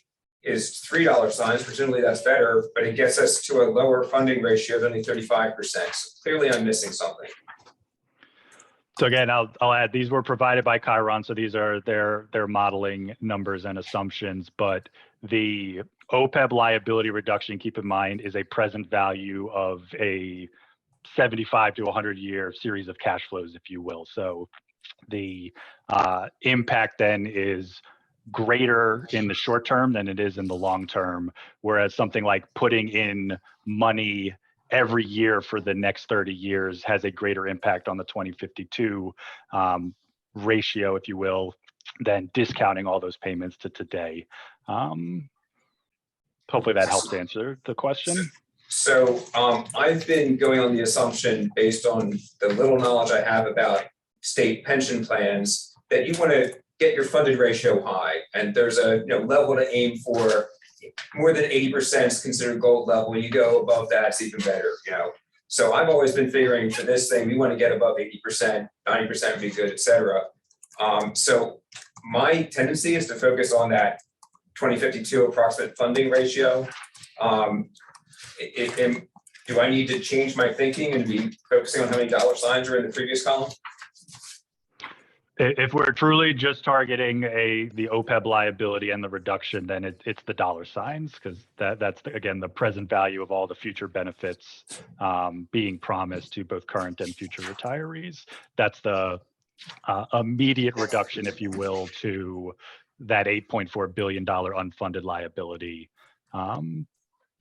W: is $3 signs, presumably that's better, but it gets us to a lower funding ratio of only 35%. So clearly I'm missing something.
U: So again, I'll add, these were provided by Chiron, so these are their modeling numbers and assumptions, but the OPEB liability reduction, keep in mind, is a present value of a 75 to 100 year series of cash flows, if you will. So the impact then is greater in the short term than it is in the long term, whereas something like putting in money every year for the next 30 years has a greater impact on the 2052 ratio, if you will, than discounting all those payments to today. Hopefully that helps answer the question.
W: So I've been going on the assumption, based on the little knowledge I have about state pension plans, that you want to get your funded ratio high, and there's a level to aim for more than 80% is considered gold level. When you go above that, it's even better, you know. So I've always been figuring for this thing, we want to get above 80%, 90% would be good, et cetera. So my tendency is to focus on that 2052 approximate funding ratio. Do I need to change my thinking and be focusing on how many dollar signs are in the previous column?
U: If we're truly just targeting the OPEB liability and the reduction, then it's the dollar signs, because that's again the present value of all the future benefits being promised to both current and future retirees. That's the immediate reduction, if you will, to that $8.4 billion unfunded liability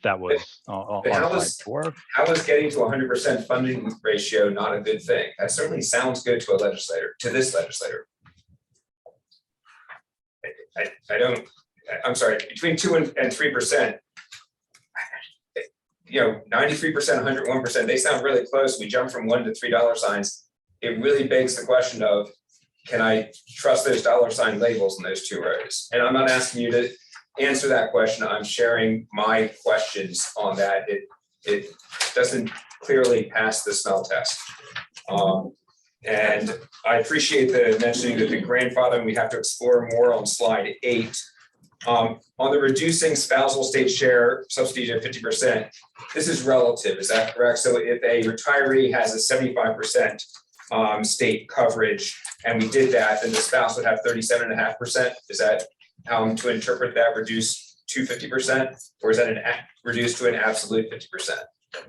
U: that was on slide 4.
W: How is getting to 100% funding ratio not a good thing? That certainly sounds good to a legislator, to this legislator. I'm sorry, between 2 and 3%, you know, 93%, 101%, they sound really close. We jump from $1 to $3 signs. It really begs the question of, can I trust those dollar sign labels in those 2 rows? And I'm not asking you to answer that question. I'm sharing my questions on that. It doesn't clearly pass the smell test. And I appreciate the mentioning that the grandfathering we have to explore more on slide 8. On the reducing spousal state share subsidy to 50%, this is relative, is that correct? So if a retiree has a 75% state coverage and we did that, then the spouse would have 37.5%. Is that how I'm to interpret that, reduced to 50%, or is that reduced to an absolute 50%? Do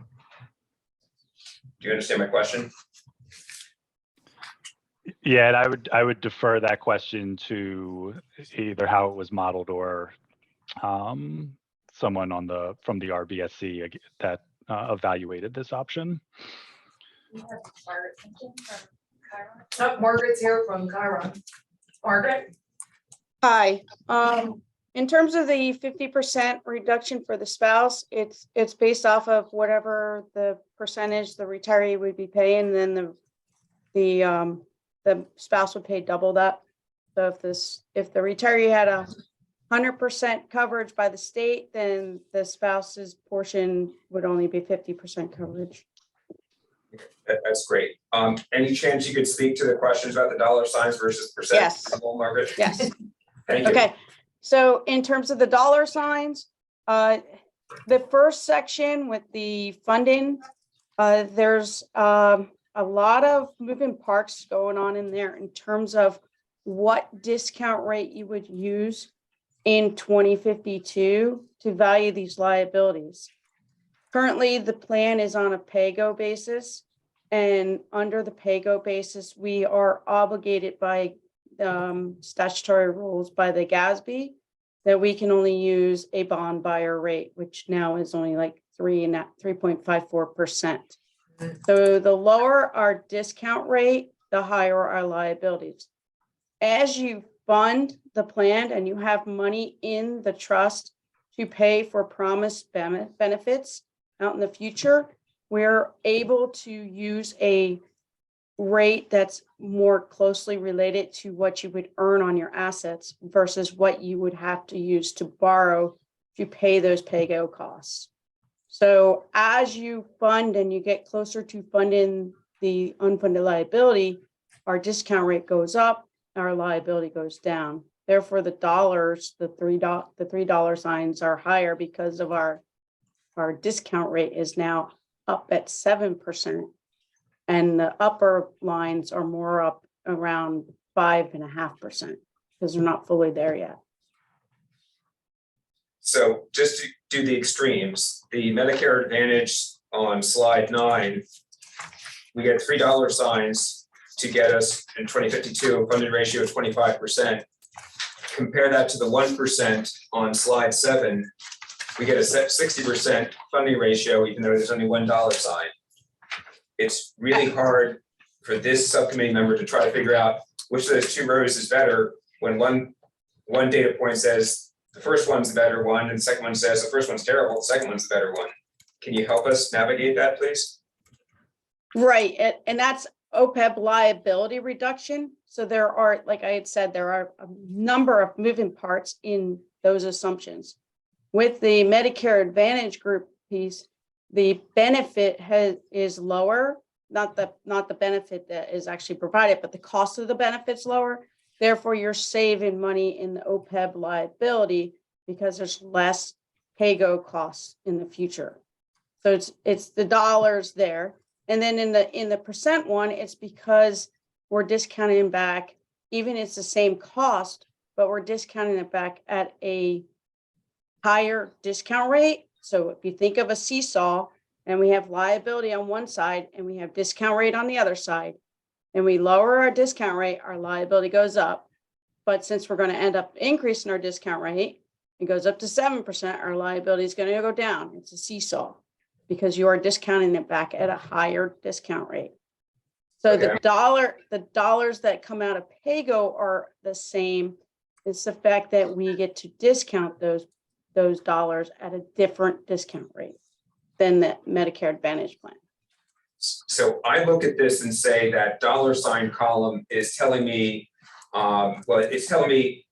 W: you understand my question?
U: Yeah, and I would defer that question to either how it was modeled or someone from the RBSC that evaluated this option.
D: Margaret's here from Chiron. Margaret?
F: Hi, in terms of the 50% reduction for the spouse, it's based off of whatever the percentage the retiree would be paying, then the spouse would pay double that. So if the retiree had 100% coverage by the state, then the spouse's portion would only be 50% coverage.
W: That's great. Any chance you could speak to the questions about the dollar signs versus percent?
F: Yes.
W: Margaret?
F: Yes.
W: Thank you.
F: Okay, so in terms of the dollar signs, the first section with the funding, there's a lot of moving parts going on in there in terms of what discount rate you would use in 2052 to value these liabilities. Currently, the plan is on a pay-go basis, and under the pay-go basis, we are obligated by statutory rules by the GASB that we can only use a bond buyer rate, which now is only like 3.54%. So the lower our discount rate, the higher our liabilities. As you fund the plan and you have money in the trust to pay for promised benefits out in the future, we're able to use a rate that's more closely related to what you would earn on your assets versus what you would have to use to borrow to pay those pay-go costs. So as you fund and you get closer to funding the unfunded liability, our discount rate goes up, our liability goes down. Therefore, the dollars, the $3 signs are higher because of our discount rate is now up at 7%. And the upper lines are more up around 5.5% because they're not fully there yet.
W: So just to do the extremes, the Medicare Advantage on slide 9, we get $3 signs to get us in 2052 a funding ratio of 25%. Compare that to the 1% on slide 7, we get a 60% funding ratio, even though there's only $1 sign. It's really hard for this subcommittee member to try to figure out which of those 2 rows is better when one data point says the first one's the better one and the second one says the first one's terrible, the second one's the better one. Can you help us navigate that, please?
F: Right, and that's OPEB liability reduction. So there are, like I had said, there are a number of moving parts in those assumptions. With the Medicare Advantage group piece, the benefit is lower, not the benefit that is actually provided, but the cost of the benefit's lower. Therefore, you're saving money in the OPEB liability because there's less pay-go costs in the future. So it's the dollars there. And then in the percent one, it's because we're discounting back, even it's the same cost, but we're discounting it back at a higher discount rate. So if you think of a seesaw and we have liability on one side and we have discount rate on the other side, and we lower our discount rate, our liability goes up. But since we're going to end up increasing our discount rate, it goes up to 7%, our liability is going to go down. It's a seesaw because you are discounting it back at a higher discount rate. So
W: Okay.
F: the dollars that come out of PAYGO are the same. It's the fact that we get to discount those dollars at a different discount rate than the Medicare Advantage plan.
W: So I look at this and say that $ column is telling me, it's telling me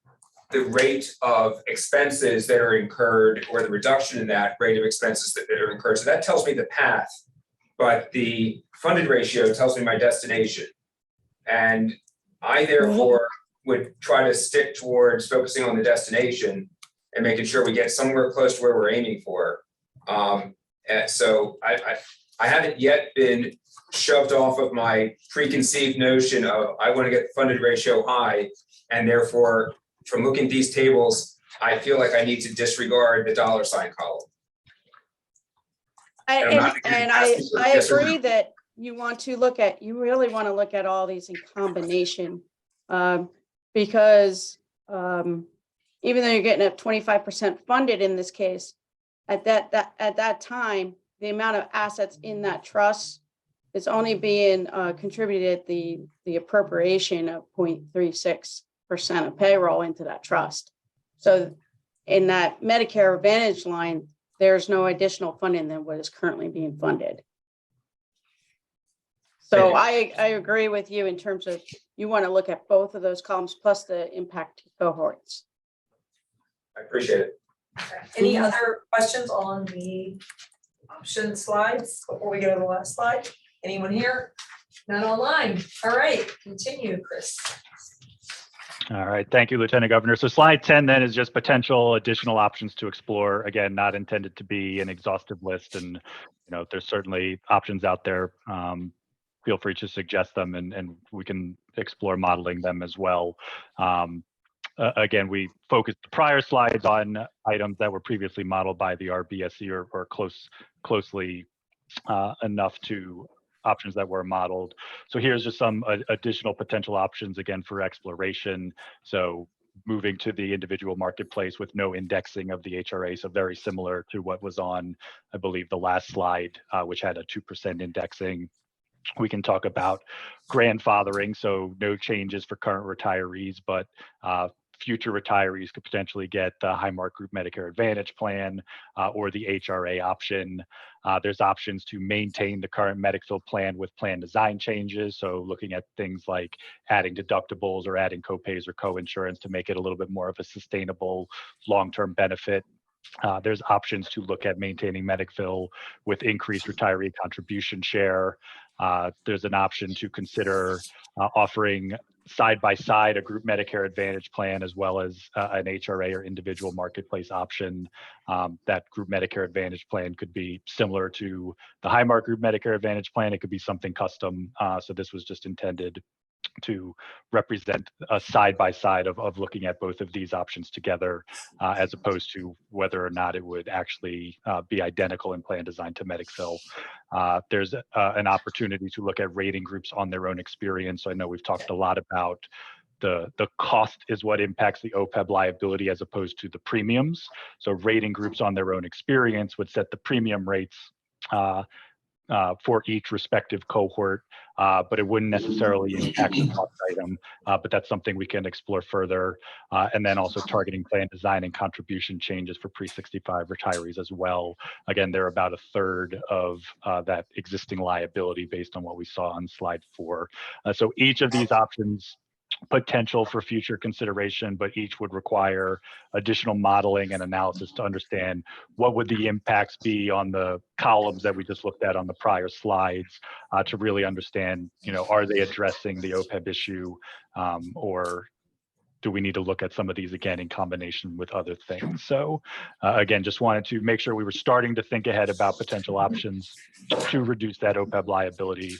W: the rate of expenses that are incurred or the reduction in that rate of expenses that are incurred. So that tells me the path, but the funded ratio tells me my destination. And I therefore would try to stick towards focusing on the destination and making sure we get somewhere close to where we're aiming for. And so I haven't yet been shoved off of my preconceived notion of I want to get the funded ratio high, and therefore from looking at these tables, I feel like I need to disregard the $ column.
F: I agree that you really want to look at all these in combination, because even though you're getting a 25% funded in this case, at that time, the amount of assets in that trust is only being contributed at the appropriation of 0.36% of payroll into that trust. So in that Medicare Advantage line, there's no additional funding than what is currently being funded. So I agree with you in terms of you want to look at both of those columns plus the impact cohorts.
W: I appreciate it.
D: Any other questions on the option slides before we go to the last slide? Anyone here? None online. All right, continue, Chris.
U: All right, thank you, Lieutenant Governor. So slide 10 then is just potential additional options to explore. Again, not intended to be an exhaustive list, and there's certainly options out there. Feel free to suggest them, and we can explore modeling them as well. Again, we focused the prior slides on items that were previously modeled by the RBSC or closely enough to options that were modeled. So here's just some additional potential options, again, for exploration. So moving to the individual marketplace with no indexing of the HRA, so very similar to what was on, I believe, the last slide, which had a 2% indexing. We can talk about grandfathering, so no changes for current retirees, but future retirees could potentially get the Highmark Group Medicare Advantage plan or the HRA option. There's options to maintain the current Medicare plan with plan design changes. So looking at things like adding deductibles or adding copays or coinsurance to make it a little bit more of a sustainable long-term benefit. There's options to look at maintaining Medicare with increased retiree contribution share. There's an option to consider offering side by side a group Medicare Advantage plan as well as an HRA or individual marketplace option. That group Medicare Advantage plan could be similar to the Highmark Group Medicare Advantage plan. It could be something custom. So this was just intended to represent a side by side of looking at both of these options together, as opposed to whether or not it would actually be identical in plan design to Medicare. There's an opportunity to look at rating groups on their own experience. So I know we've talked a lot about the cost is what impacts the OPEB liability as opposed to the premiums. So rating groups on their own experience would set the premium rates for each respective cohort, but it wouldn't necessarily impact the cost item, but that's something we can explore further. And then also targeting plan design and contribution changes for pre-65 retirees as well. Again, they're about a third of that existing liability based on what we saw on slide 4. So each of these options potential for future consideration, but each would require additional modeling and analysis to understand what would the impacts be on the columns that we just looked at on the prior slides, to really understand, are they addressing the OPEB issue, or do we need to look at some of these again in combination with other things? So again, just wanted to make sure we were starting to think ahead about potential options to reduce that OPEB liability.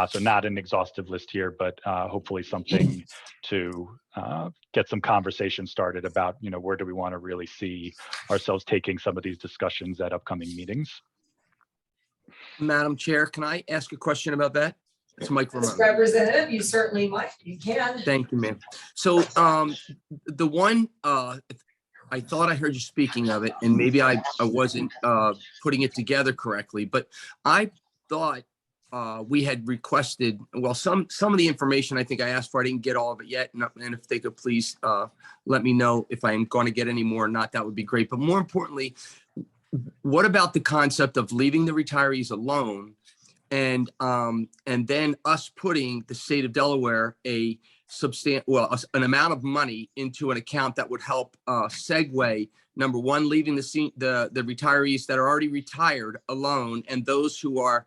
U: So not an exhaustive list here, but hopefully something to get some conversation started about, where do we want to really see ourselves taking some of these discussions at upcoming meetings.
G: Madam Chair, can I ask a question about that? It's Mike
D: As
G: Ramon.
D: representative, you certainly might, you can.
G: Thank you, ma'am. So the one, I thought I heard you speaking of it, and maybe I wasn't putting it together correctly, but I thought we had requested, well, some of the information I think I asked for, I didn't get all of it yet. And if they could please let me know if I'm going to get any more or not, that would be great. But more importantly, what about the concept of leaving the retirees alone? And then us putting the state of Delaware an amount of money into an account that would help segue, number one, leaving the retirees that are already retired alone, and those who are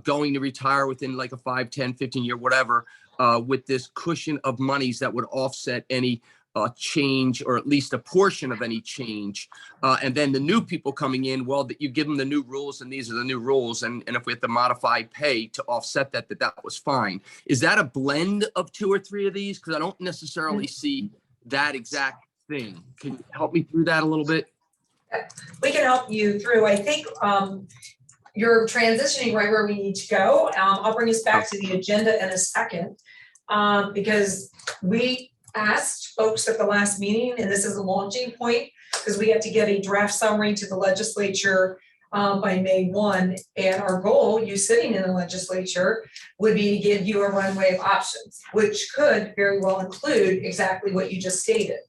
G: going to retire within like a 5, 10, 15 year, whatever, with this cushion of monies that would offset any change, or at least a portion of any change. And then the new people coming in, well, that you give them the new rules, and these are the new rules. And if we have to modify pay to offset that was fine. Is that a blend of 2 or 3 of these? Because I don't necessarily see that exact thing. Can you help me through that a little bit?
D: We can help you through. I think you're transitioning right where we need to go. I'll bring us back to the agenda in a second, because we asked folks at the last meeting, and this is a launching point, because we have to get a draft summary to the legislature by May 1. And our goal, you sitting in the legislature, would be to give you a runway of options, which could very well include exactly what you just stated.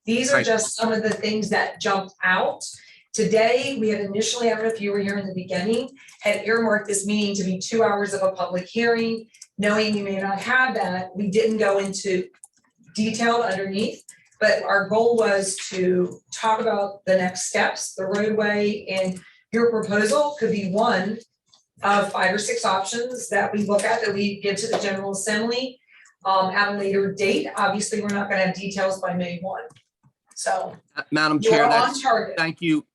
D: These are just some of the things that jumped out. Today, we had initially, I don't know if you were here in the beginning, had earmarked this meeting to be 2 hours of a public hearing. Knowing you may not have that, we didn't go into detailed underneath, but our goal was to talk about the next steps, the roadway, and your proposal could be one of 5 or 6 options that we look at, that we give to the General Assembly at a later date. Obviously, we're not going to have details by May 1. So,
G: Madam Chair,
D: on target.
G: Thank you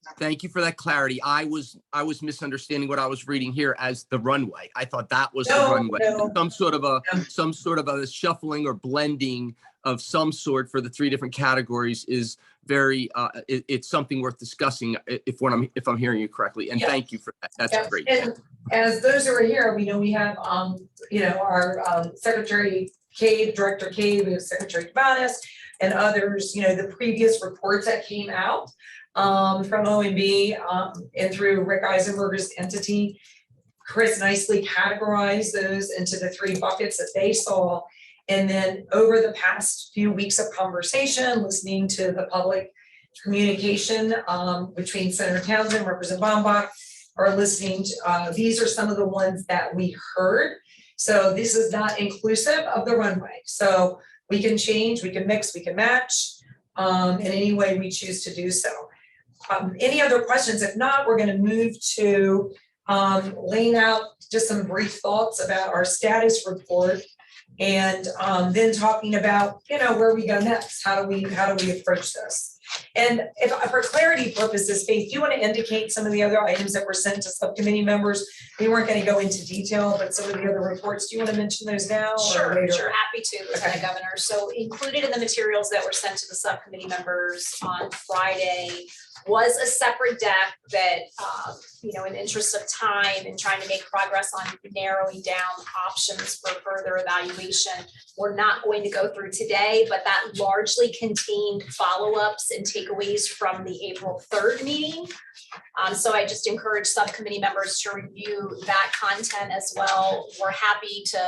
G: for that clarity. I was misunderstanding what I was reading here as the runway. I thought that was the runway.
D: No.
G: Some sort of a shuffling or blending of some sort for the 3 different categories is very it's something worth discussing if I'm hearing you correctly. And thank you for that. That's great.
D: And as those who are here, we know we have our Secretary Cade, Director Cade, we have Secretary Cabanas, and others, the previous reports that came out from OMB and through Rick Eisenberger's entity. Chris nicely categorized those into the 3 buckets that they saw. And then over the past few weeks of conversation, listening to the public communication between Senator Townsend, Representative Bombach, or listening to, these are some of the ones that we heard. So this is not inclusive of the runway. So we can change, we can mix, we can match in any way we choose to do so. Any other questions? If not, we're going to move to laying out just some brief thoughts about our status report, and then talking about where we go next. How do we approach this? And if for clarity purposes, Faith, do you want to indicate some of the other items that were sent to subcommittee members? We weren't going to go into detail, but some of the other reports, do you want to mention those now?
E: Sure, happy to, Lieutenant Governor. So included in the materials that were sent to the subcommittee members on Friday was a separate deck that, in interest of time and trying to make progress on narrowing down options for further evaluation, we're not going to go through today, but that largely contained follow-ups and takeaways from the April 3rd meeting. So I just encourage subcommittee members to review that content as well. We're happy to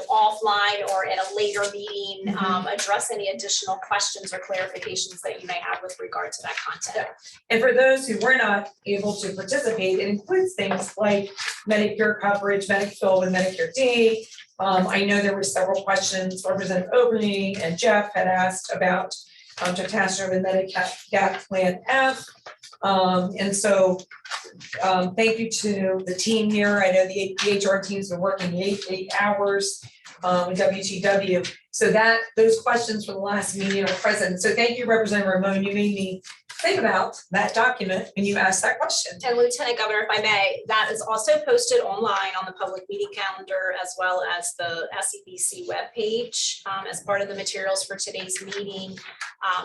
E: offline or at a later meeting, address any additional questions or clarifications that you may have with regard to that content.
D: And for those who were not able to participate, it includes things like Medicare coverage, Medicare with Medicare D. I know there were several questions Representative Oberny and Jeff had asked about Jeff with Medigap Plan F. And so thank you to the team here. I know the HR team's been working eight hours with WTW. So that those questions from the last meeting are present. So thank you, Representative Ramon. You made me think about that document when you asked that question.
E: And Lieutenant Governor, if I may, that is also posted online on the public meeting calendar as well as the SEBC webpage as part of the materials for today's meeting.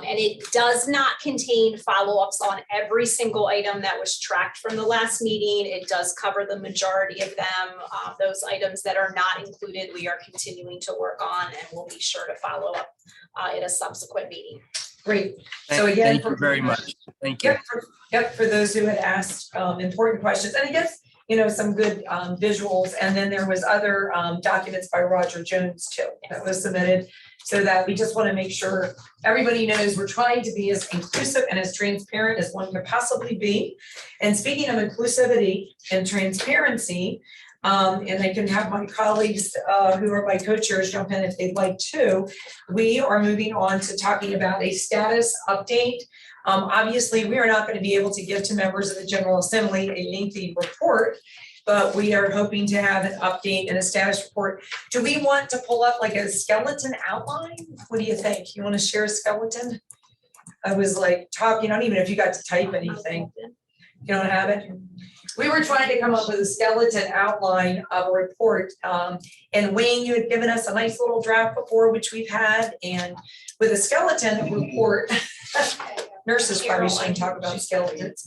E: And it does not contain follow-ups on every single item that was tracked from the last meeting. It does cover the majority of them. Those items that are not included, we are continuing to work on, and we'll be sure to follow up at a subsequent meeting.
D: Great. So again,
G: Thank you very much. Thank you.
D: Yep, for those who had asked important questions, and I guess, some good visuals, and then there was other documents by Roger Jones too, that was submitted, so that we just want to make sure everybody knows we're trying to be as inclusive and as transparent as one could possibly be. And speaking of inclusivity and transparency, and I can have my colleagues who are my co-chairs jump in if they'd like to. We are moving on to talking about a status update. Obviously, we are not going to be able to give to members of the General Assembly a lengthy report, but we are hoping to have an update and a status report. Do we want to pull up like a skeleton outline? What do you think? You want to share a skeleton? I was like talking, I don't even know if you got to type anything. You don't have it? We were trying to come up with a skeleton outline of a report. And Wayne, you had given us a nice little draft before, which we've had, and with a skeleton report, nurses probably shouldn't talk about skeletons.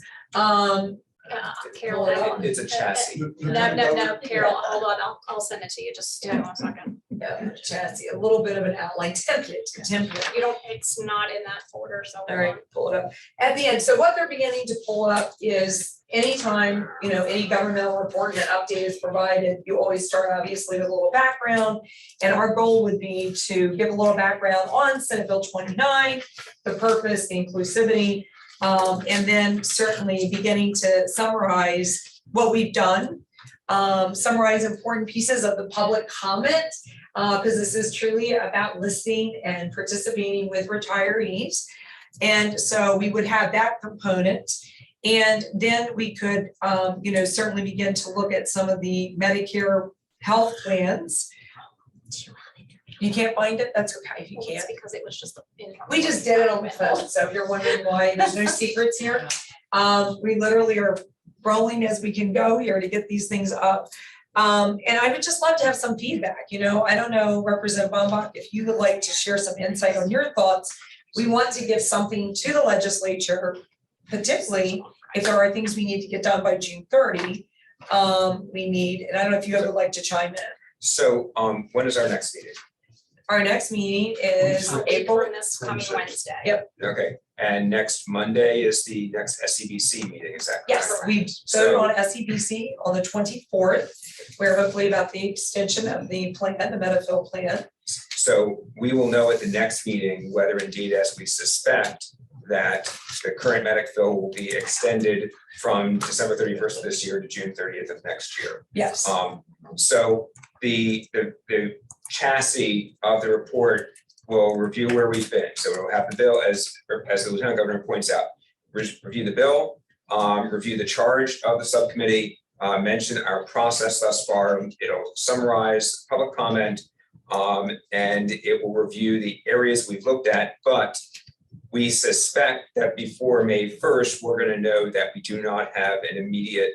E: Carol,
W: It's a chassis.
E: No, Carol, hold on, I'll send it to you, just give me 1 second.
D: Yeah, chassis, a little bit of an outline template.
E: You don't, it's not in that folder, so.
D: All right, pull it up. At the end, so what they're beginning to pull up is anytime, any governmental report and an update is provided, you always start obviously with a little background. And our goal would be to give a little background on Senate Bill 29, the purpose, the inclusivity, and then certainly beginning to summarize what we've done, summarize important pieces of the public comment, because this is truly about listening and participating with retirees. And so we would have that component. And then we could, certainly begin to look at some of the Medicare health plans. You can't find it? That's okay if you can't.
E: Because it was just.
D: We just did it on the phone, so if you're wondering why, there's no secrets here. We literally are rolling as we can go here to get these things up. And I would just love to have some feedback. I don't know, Representative Bombach, if you would like to share some insight on your thoughts. We want to give something to the legislature, particularly if there are things we need to get done by June 30. We need, and I don't know if you ever like to chime in.
W: So when is our next meeting?
D: Our next meeting is April.
E: This coming Wednesday.
D: Yep.
W: Okay, and next Monday is the next SEBC meeting, is that correct?
D: Yes, we voted on SEBC on the 24th, where hopefully about the extension of the plan, the Medicare plan.
W: So we will know at the next meeting whether indeed, as we suspect, that the current Medicare will be extended from December 31st of this year to June 30th of next year.
D: Yes.
W: So the chassis of the report will review where we've been. So it'll have the bill, as the Lieutenant Governor points out, review the bill, review the charge of the subcommittee, mention our process thus far. It'll summarize public comment, and it will review the areas we've looked at. But we suspect that before May 1st, we're going to know that we do not have an immediate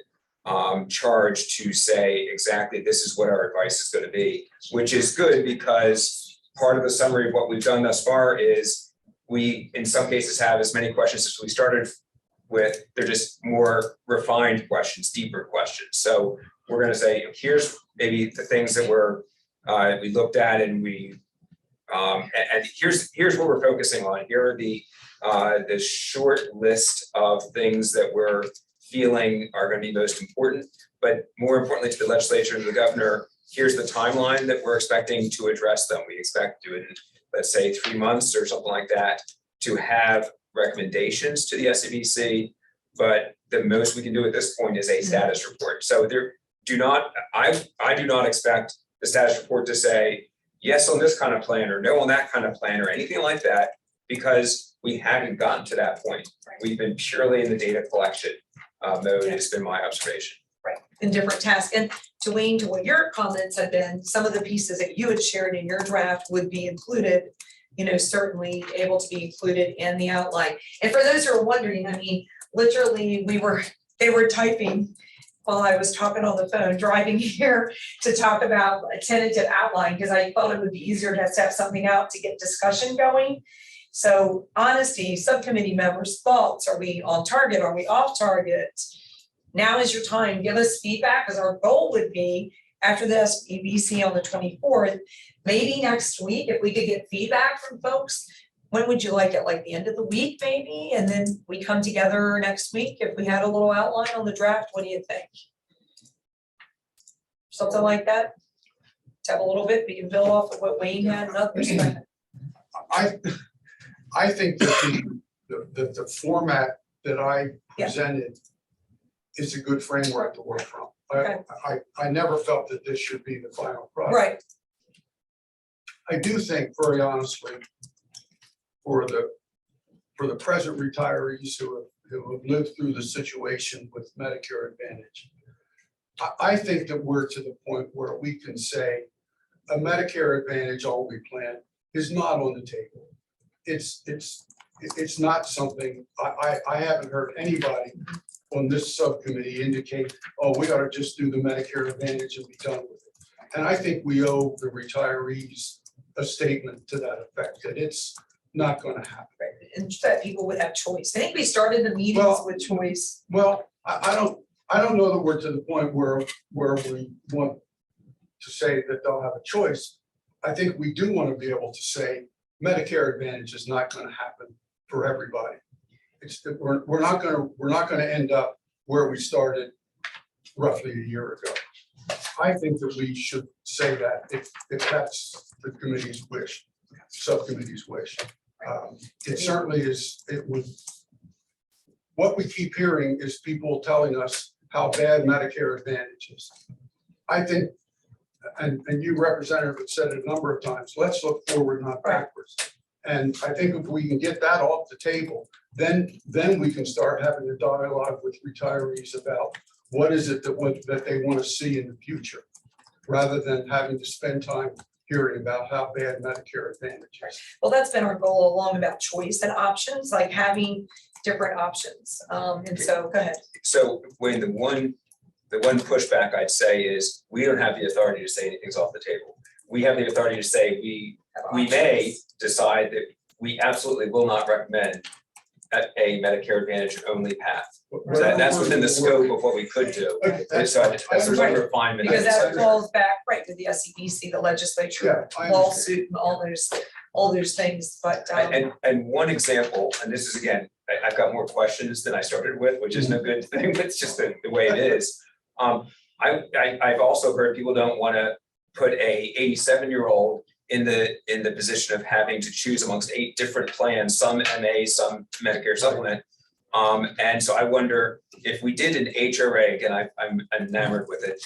W: charge to say exactly this is what our advice is going to be, which is good because part of the summary of what we've done thus far is we, in some cases, have as many questions as we started with. They're just more refined questions, deeper questions. So we're going to say, here's maybe the things that we looked at, and and here's what we're focusing on. Here are the short list of things that we're feeling are going to be most important, but more importantly to the legislature and the governor, here's the timeline that we're expecting to address them. We expect to, in, let's say, 3 months or something like that, to have recommendations to the SEBC. But the most we can do at this point is a status report. So there I do not expect the status report to say yes on this kind of plan or no on that kind of plan or anything like that, because we haven't gotten to that point. We've been purely in the data collection mode. It's been my observation.
D: Right, in different tasks. And to Wayne, to what your comments have been, some of the pieces that you had shared in your draft would be included, you know, certainly able to be included in the outline. And for those who are wondering, I mean, literally they were typing while I was talking on the phone, driving here to talk about a tentative outline, because I thought it would be easier to have something out to get discussion going. So honesty, subcommittee members' thoughts, are we on target? Are we off target? Now is your time, give us feedback, because our goal would be after the SEBC on the 24th, maybe next week, if we could get feedback from folks. When would you like it? Like the end of the week, maybe? And then we come together next week. If we had a little outline on the draft, what do you think? Something like that? To have a little bit, we can build off of what Wayne had and others.
V: I think that the format that I presented is a good framework to work from. I never felt that this should be the final product.
D: Right.
V: I do think, very honestly, for the present retirees who have lived through the situation with Medicare Advantage, I think that we're to the point where we can say a Medicare Advantage only plan is not on the table. It's not something, I haven't heard anybody on this subcommittee indicate, oh, we ought to just do the Medicare Advantage and be done with it. And I think we owe the retirees a statement to that effect, that it's not going to happen.
D: Right. And that people would have choice. I think we started the meetings with choice.
V: Well, I don't know that we're to the point where we want to say that they'll have a choice. I think we do want to be able to say Medicare Advantage is not going to happen for everybody. We're not going to end up where we started roughly a year ago. I think that we should say that if that's the committee's wish, subcommittee's wish. It certainly is. It would. What we keep hearing is people telling us how bad Medicare Advantage is. I think, and you, Representative, have said it a number of times, let's look forward, not backwards. And I think if we can get that off the table, then we can start having a dialogue with retirees about what is it that they want to see in the future, rather than having to spend time hearing about how bad Medicare Advantage is.
D: Well, that's been our goal along, about choice and options, like having different options. And so, go ahead.
W: So Wayne, the one pushback I'd say is we don't have the authority to say anything's off the table. We have the authority to say we may decide that we absolutely will not recommend a Medicare Advantage only path. So that's within the scope of what we could do. So that's a refinement.
D: Because that falls back right to the SEBC, the legislature, lawsuit, and all those things. But
W: and one example, and this is again, I've got more questions than I started with, which is no good thing, but it's just the way it is. I've also heard people don't want to put a 87-year-old in the position of having to choose amongst 8 different plans, some MA, some Medicare supplement. And so I wonder if we did an HRA, again, I'm enamored with it,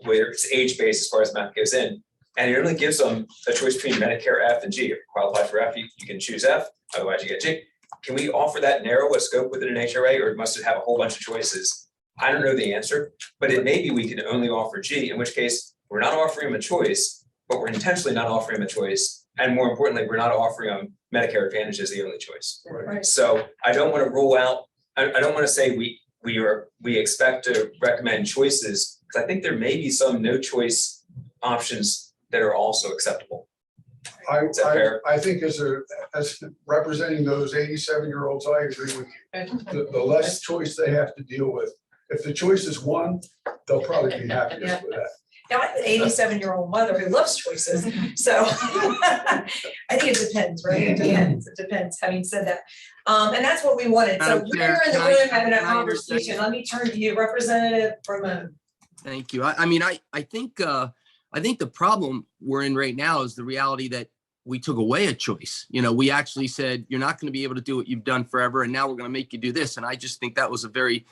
W: where it's age-based as far as math goes in, and it only gives them a choice between Medicare F and G. If you qualify for F, you can choose F, otherwise you get G. Can we offer that narrow a scope within an HRA, or must it have a whole bunch of choices? I don't know the answer, but it may be we can only offer G, in which case we're not offering them a choice, but we're intentionally not offering them a choice. And more importantly, we're not offering them Medicare Advantage as the only choice.
D: Right.
W: So I don't want to rule out, I don't want to say we expect to recommend choices, because I think there may be some no choice options that are also acceptable.
V: I think as representing those 87-year-olds, I agree with you. The less choice they have to deal with. If the choice is one, they'll probably be happiest with that.
D: now, I'm an 87-year-old mother who loves choices, so I think it depends, right? It depends, having said that. And that's what we wanted. So we're in the room having a conversation. Let me turn to you, Representative Ramon.
G: Thank you. I mean, I think I think the problem we're in right now is the reality that we took away a choice. You know, we actually said, you're not going to be able to do what you've done forever, and now we're going to make you do this. And I just think that was a very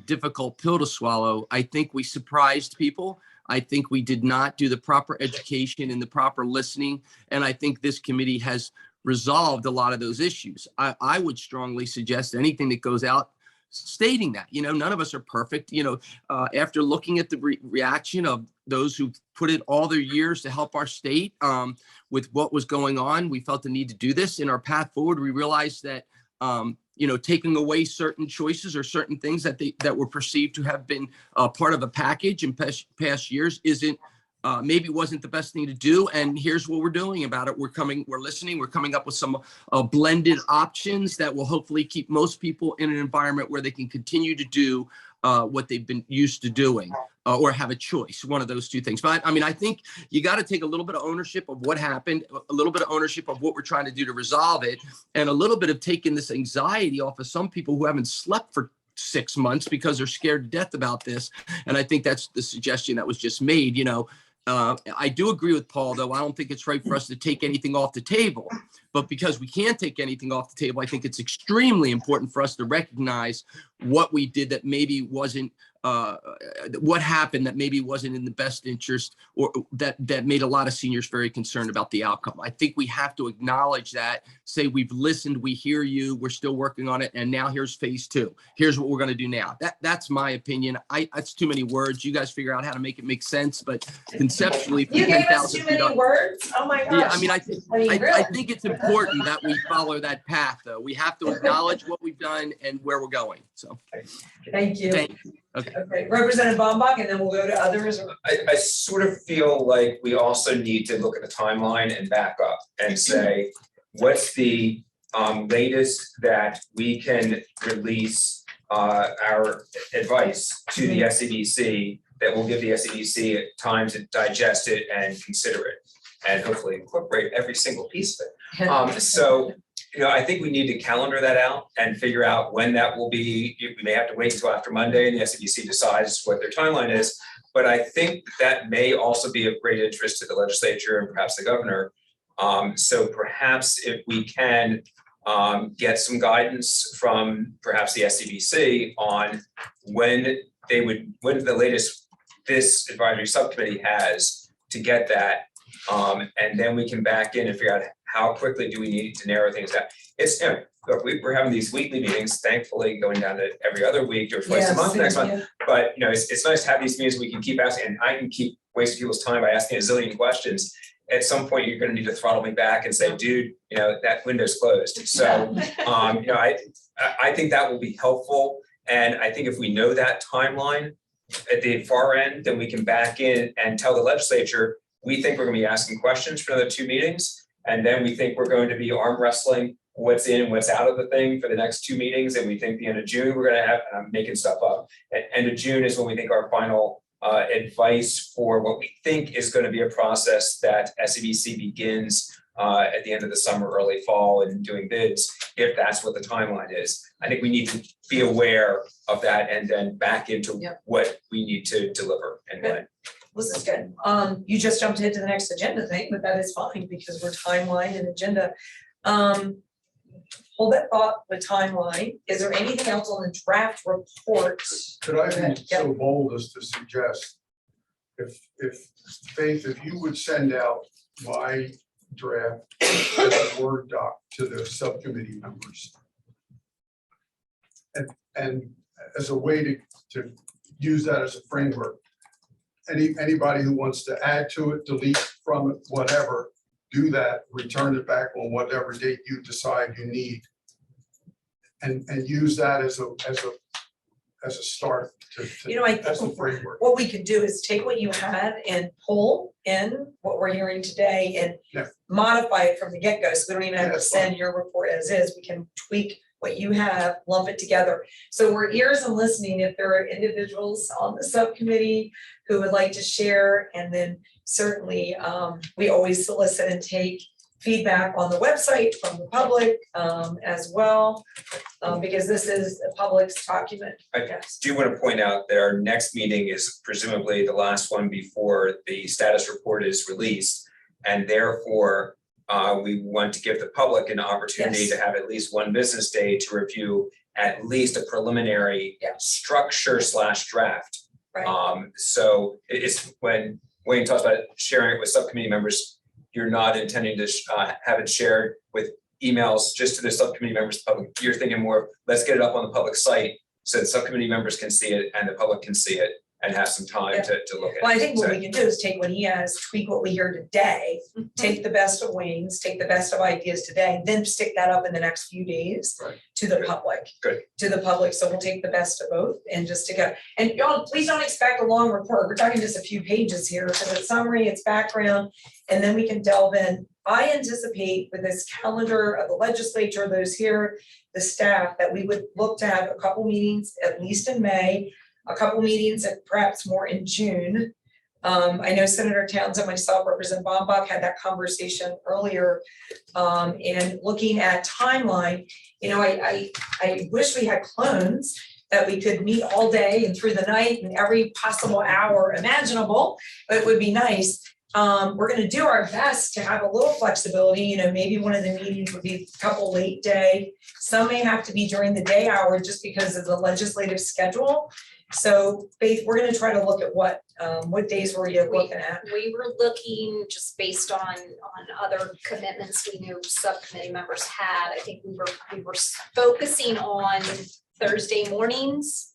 G: difficult pill to swallow. I think we surprised people. I think we did not do the proper education and the proper listening. And I think this committee has resolved a lot of those issues. I would strongly suggest anything that goes out stating that, you know, none of us are perfect. You know, after looking at the reaction of those who put in all their years to help our state with what was going on, we felt the need to do this. In our path forward, we realized that, you know, taking away certain choices or certain things that were perceived to have been part of a package in past years isn't maybe wasn't the best thing to do. And here's what we're doing about it. We're listening, we're coming up with some blended options that will hopefully keep most people in an environment where they can continue to do what they've been used to doing or have a choice, one of those two things. But I mean, I think you got to take a little bit of ownership of what happened, a little bit of ownership of what we're trying to do to resolve it, and a little bit of taking this anxiety off of some people who haven't slept for 6 months because they're scared to death about this. And I think that's the suggestion that was just made. You know, I do agree with Paul, though. I don't think it's right for us to take anything off the table. But because we can't take anything off the table, I think it's extremely important for us to recognize what we did that maybe wasn't, what happened that maybe wasn't in the best interest, or that made a lot of seniors very concerned about the outcome. I think we have to acknowledge that, say we've listened, we hear you, we're still working on it, and now here's phase 2. Here's what we're going to do now. That's my opinion. That's too many words. You guys figure out how to make it make sense, but conceptually,
D: You gave us too many words? Oh my gosh.
G: yeah, I mean, I think it's important that we follow that path, though. We have to acknowledge what we've done and where we're going. So,
D: Thank you.
G: Okay.
D: Okay, Representative Bombach, and then we'll go to others.
W: I sort of feel like we also need to look at the timeline and back up and say, what's the latest that we can release our advice to the SEBC that will give the SEBC time to digest it and consider it, and hopefully incorporate every single piece of it. So, you know, I think we need to calendar that out and figure out when that will be. We may have to wait until after Monday and the SEBC decides what their timeline is. But I think that may also be of great interest to the legislature and perhaps the governor. So perhaps if we can get some guidance from perhaps the SEBC on when the latest this advisory subcommittee has to get that. And then we can back in and figure out how quickly do we need to narrow things down. It's, you know, look, we're having these weekly meetings, thankfully going down to every other week or twice a month next month. But, you know, it's nice to have these meetings we can keep asking, and I can keep wasting people's time by asking a zillion questions. At some point, you're going to need to throttle me back and say, dude, you know, that window's closed. So, you know, I think that will be helpful. And I think if we know that timeline at the far end, then we can back in and tell the legislature, we think we're going to be asking questions for another 2 meetings. And then we think we're going to be arm wrestling what's in and what's out of the thing for the next 2 meetings. And we think the end of June, we're going to have, and I'm making stuff up, at end of June is when we think our final advice for what we think is going to be a process that SEBC begins at the end of the summer, early fall, and doing bids, if that's what the timeline is. I think we need to be aware of that and then back into what we need to deliver and when.
D: This is good. You just jumped into the next agenda thing, but that is fine because we're timeline and agenda. Hold that thought, the timeline. Is there anything else on the draft report?
V: Could I be so bold as to suggest, if Faith, if you would send out my draft as a Word doc to the subcommittee members, and as a way to use that as a framework. Anybody who wants to add to it, delete from it, whatever, do that, return it back on whatever date you decide you need. And use that as a start to
D: You know, I
V: as a
D: think
V: framework.
D: what we could do is take what you had and pull in what we're hearing today and modify it from the get-go. So we don't even have to send your report as is. We can tweak what you have, lump it together. So we're ears and listening if there are individuals on the subcommittee who would like to share. And then certainly we always solicit and take feedback on the website from the public as well, because this is a public's document.
W: I do want to point out that our next meeting is presumably the last one before the status report is released. And therefore, we want to give the public an opportunity to have at least one business day to review at least a preliminary structure / draft.
D: Right.
W: So it's when Wayne talks about sharing it with subcommittee members, you're not intending to have it shared with emails just to the subcommittee members. Public. You're thinking more, let's get it up on the public site so that subcommittee members can see it and the public can see it and have some time to look at it.
D: Well, I think what we can do is take what he has, tweak what we hear today, take the best of Wayne's, take the best of ideas today, then stick that up in the next few days to the public.
W: Good.
D: To the public. So we'll take the best of both and just stick it. And y'all, please don't expect a long report. We're talking just a few pages here. So it's summary, it's background, and then we can delve in. I anticipate with this calendar of the legislature, those here, the staff, that we would look to have a couple meetings, at least in May, a couple meetings and perhaps more in June. I know Senator Towns and myself, Representative Bombach, had that conversation earlier. And looking at timeline, you know, I wish we had clones that we could meet all day and through the night and every possible hour imaginable, but it would be nice. We're gonna do our best to have a little flexibility. You know, maybe one of the meetings would be a couple late day. Some may have to be during the day hour just because of the legislative schedule. So Faith, we're gonna try to look at what days were you looking at?
E: We were looking just based on other commitments we knew subcommittee members had. I think we were focusing on Thursday mornings.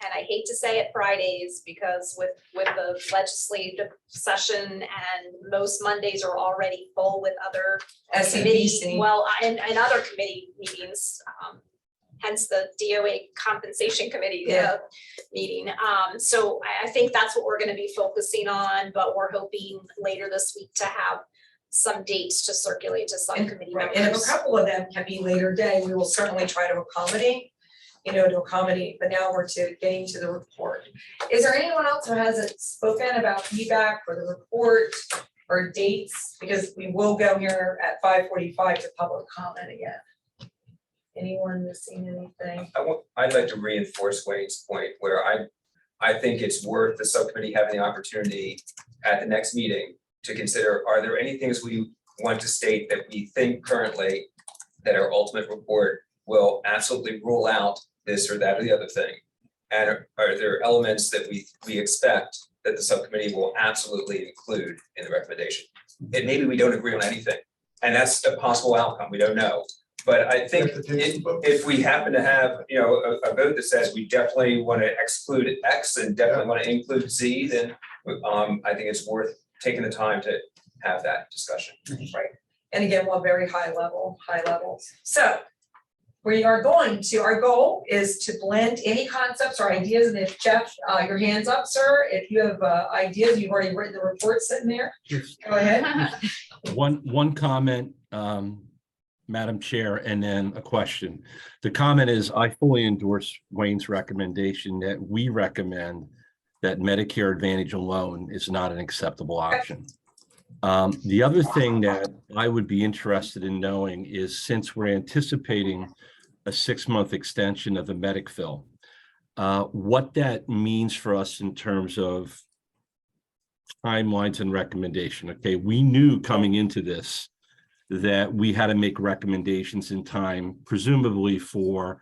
E: And I hate to say it, Fridays, because with the legislative session and most Mondays are already full with other committee,
D: SEBC.
E: well, and other committee meetings. Hence the DOA compensation committee meeting. So I think that's what we're gonna be focusing on, but we're hoping later this week to have some dates to circulate to subcommittee members.
D: And if a couple of them can be later day, we will certainly try to accommodate, but now we're getting to the report. Is there anyone else who hasn't spoken about feedback for the report or dates? Because we will go here at 5:45 to public comment again. Anyone missing anything?
W: I'd like to reinforce Wayne's point where I think it's worth the subcommittee having the opportunity at the next meeting to consider, are there any things we want to state that we think currently that our ultimate report will absolutely rule out this or that or the other thing? And are there elements that we expect that the subcommittee will absolutely include in the recommendation? And maybe we don't agree on anything, and that's a possible outcome, we don't know. But I think if we happen to have, a vote that says we definitely want to exclude X and definitely want to include Z, then I think it's worth taking the time to have that discussion.
D: Right. And again, we're very high level. So we are our goal is to blend any concepts or ideas. And if Jeff, your hand's up, sir, if you have ideas, you've already written the report sitting there. Go ahead.
H: One comment, Madam Chair, and then a question. The comment is, I fully endorse Wayne's recommendation that we recommend that Medicare Advantage alone is not an acceptable option. The other thing that I would be interested in knowing is, since we're anticipating a 6-month extension of the MedicFill, what that means for us in terms of timelines and recommendation. Okay, we knew coming into this that we had to make recommendations in time, presumably for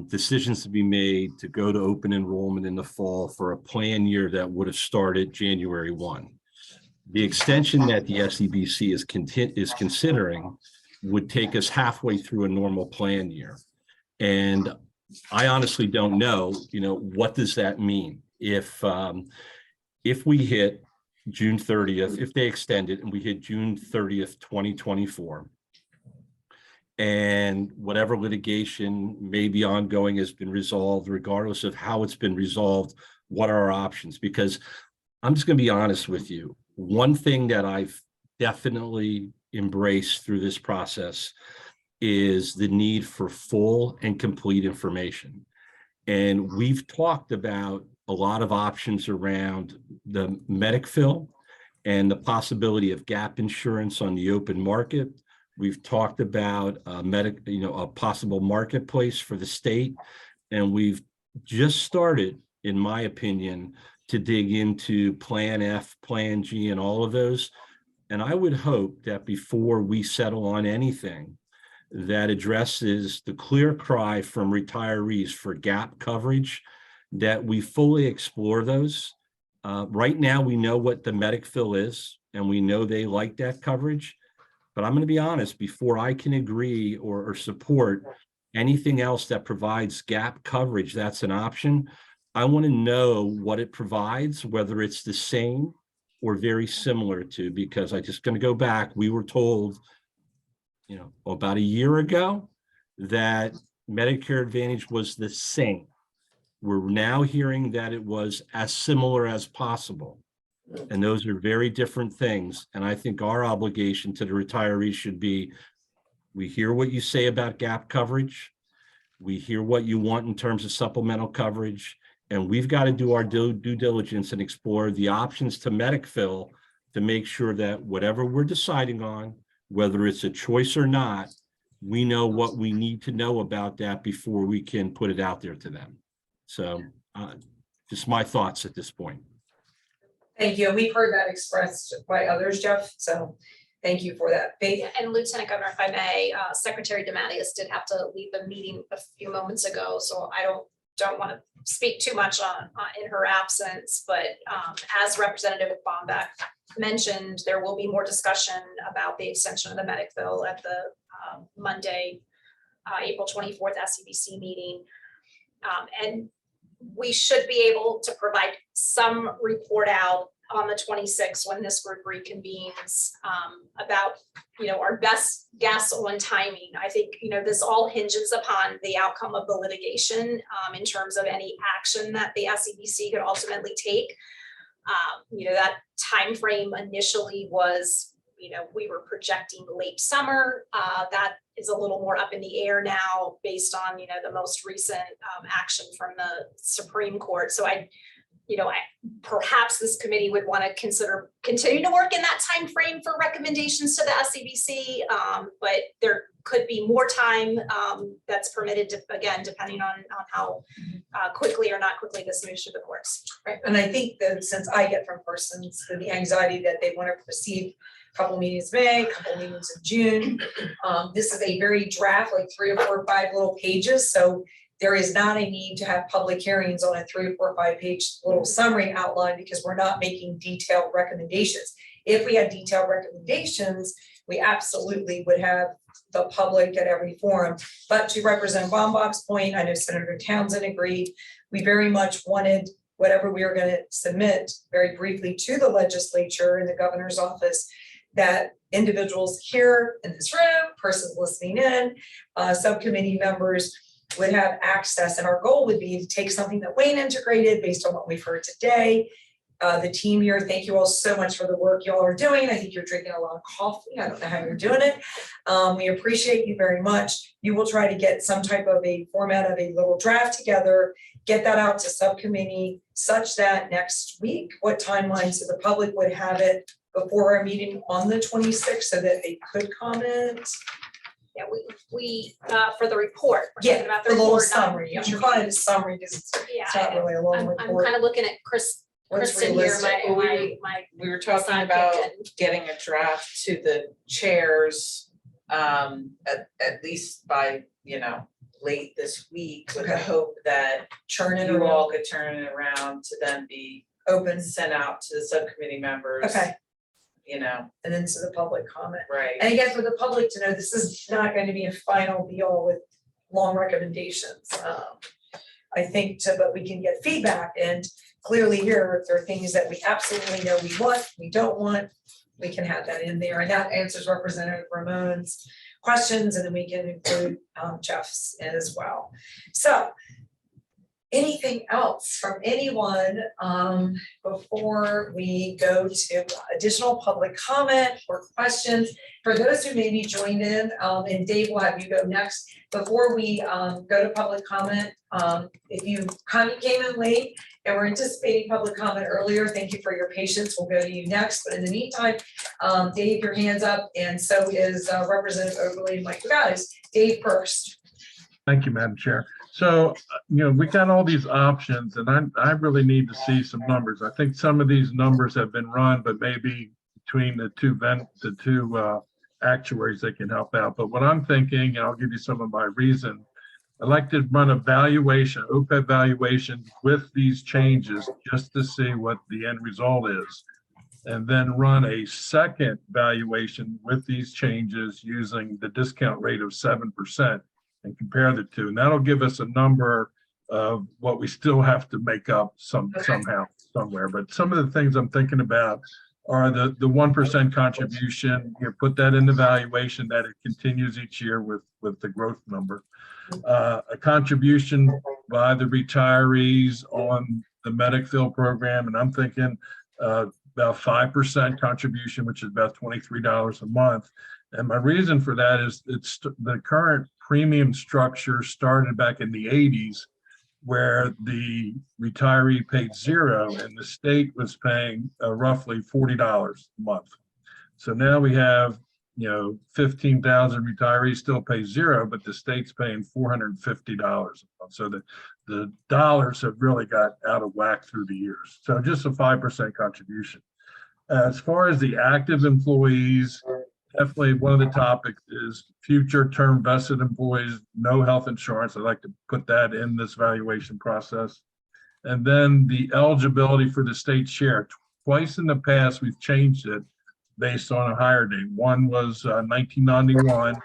H: decisions to be made to go to open enrollment in the fall for a plan year that would have started January 1. The extension that the SEBC is considering would take us halfway through a normal plan year. And I honestly don't know, what does that mean? If we hit June 30th, if they extend it and we hit June 30th, 2024, and whatever litigation may be ongoing has been resolved, regardless of how it's been resolved, what are our options? Because I'm just going to be honest with you. One thing that I've definitely embraced through this process is the need for full and complete information. And we've talked about a lot of options around the MedicFill and the possibility of gap insurance on the open market. We've talked about a possible marketplace for the state, and we've just started, in my opinion, to dig into Plan F, Plan G, and all of those. And I would hope that before we settle on anything that addresses the clear cry from retirees for gap coverage, that we fully explore those. Right now, we know what the Medic-Fill is, and we know they like that coverage. But I'm going to be honest, before I can agree or support anything else that provides gap coverage, that's an option, I want to know what it provides, whether it's the same or very similar to, because I just going to go back. We were told, about a year ago that Medicare Advantage was the same. We're now hearing that it was as similar as possible. And those are very different things. And I think our obligation to the retirees should be, we hear what you say about gap coverage. We hear what you want in terms of supplemental coverage. And we've got to do our due diligence and explore the options to Medic-Fill to make sure that whatever we're deciding on, whether it's a choice or not, we know what we need to know about that before we can put it out there to them. So just my thoughts at this point.
D: Thank you. We've heard that expressed by others, Jeff. So thank you for that.
E: Yeah, and Lieutenant Governor, if I may, Secretary DeMatteis did have to leave the meeting a few moments ago, so I don't want to speak too much on in her absence. But as Representative Bomback mentioned, there will be more discussion about the extension of the Medic-Fill at the Monday, April 24th SEBC meeting, and we should be able to provide some report out on the 26th when this group reconvenes about, our best guess on timing. I think, this all hinges upon the outcome of the litigation in terms of any action that the SEBC could ultimately take. That time frame initially was, we were projecting late summer. That is a little more up in the air now based on, the most recent action from the Supreme Court. So perhaps this committee would want to consider continue to work in that time frame for recommendations to the SEBC, but there could be more time that's permitted, again, depending on how quickly or not quickly this moves to the courts.
D: Right. And I think that since I get from persons the anxiety that they want to proceed a couple meetings in May, a couple meetings in June, this is a very draft, like 3 or 4 or 5 little pages. So there is not a need to have public hearings on a 3 or 4 or 5 page little summary outline because we're not making detailed recommendations. If we had detailed recommendations, we absolutely would have the public at every forum. But to Representative Bombach's point, I know Senator Townsend agreed, we very much wanted whatever we were going to submit very briefly to the legislature and the governor's office, that individuals here in this room, persons listening in, subcommittee members would have access. And our goal would be to take something that Wayne integrated based on what we've heard today. The team here, thank you all so much for the work y'all are doing. I think you're drinking a lot of coffee. I don't know how you're doing it. We appreciate you very much. You will try to get some type of a format of a little draft together, get that out to subcommittee such that next week, what timeline so the public would have it before our meeting on the 26th so that they could comment.
E: Yeah, we for the report. We're talking about
D: the little
E: report,
D: summary. I'm calling it a summary because it's not really a long report.
E: I'm kind of looking at Kristen here,
B: we were talking about getting a draft to the chairs at least by late this week with the hope that you all could turn it around to then be
D: open,
B: sent out to the subcommittee members.
D: Okay.
B: And
D: then to the public comment.
B: Right.
D: And again, for the public to know, this is not going to be a final be all with long recommendations. I think but we can get feedback, and clearly here, if there are things that we absolutely know we want, we don't want, we can have that in there. And that answers Representative Ramon's questions, and then we can include Jeff's as well. So anything else from anyone before we go to additional public comment or questions? For those who maybe joined in, and Dave will have you go next. Before we go to public comment, if you came in late and we're anticipating public comment earlier. Thank you for your patience. We'll go to you next, but in the meantime, Dave, your hand's up, and so is Representative Oberly and Mike Bogdatis. Dave first.
T: Thank you, Madam Chair. So, we got all these options, and I really need to see some numbers. I think some of these numbers have been run, but maybe between the two actuaries, they can help out. But what I'm thinking, and I'll give you some of my reason, I'd like to run a valuation, OPEB valuation with these changes just to see what the end result is. And then run a second valuation with these changes using the discount rate of 7% and compare the two. And that'll give us a number of what we still have to make up somehow, somewhere. But some of the things I'm thinking about are the 1% contribution. Put that in the valuation that it continues each year with the growth number. A contribution by the retirees on the Medic-Fill program, and I'm thinking about 5% contribution, which is about $23 a month. And my reason for that is it's the current premium structure started back in the 80s, where the retiree paid $0 and the state was paying roughly $40 a month. So now we have 15,000 retirees still pay $0, but the state's paying $450 a month. So the dollars have really got out of whack through the years. So just a 5% contribution. As far as the active employees, definitely one of the topics is future term vested employees, no health insurance. I'd like to put that in this valuation process. And then the eligibility for the state share. Twice in the past, we've changed it based on a hire date. One was 1991,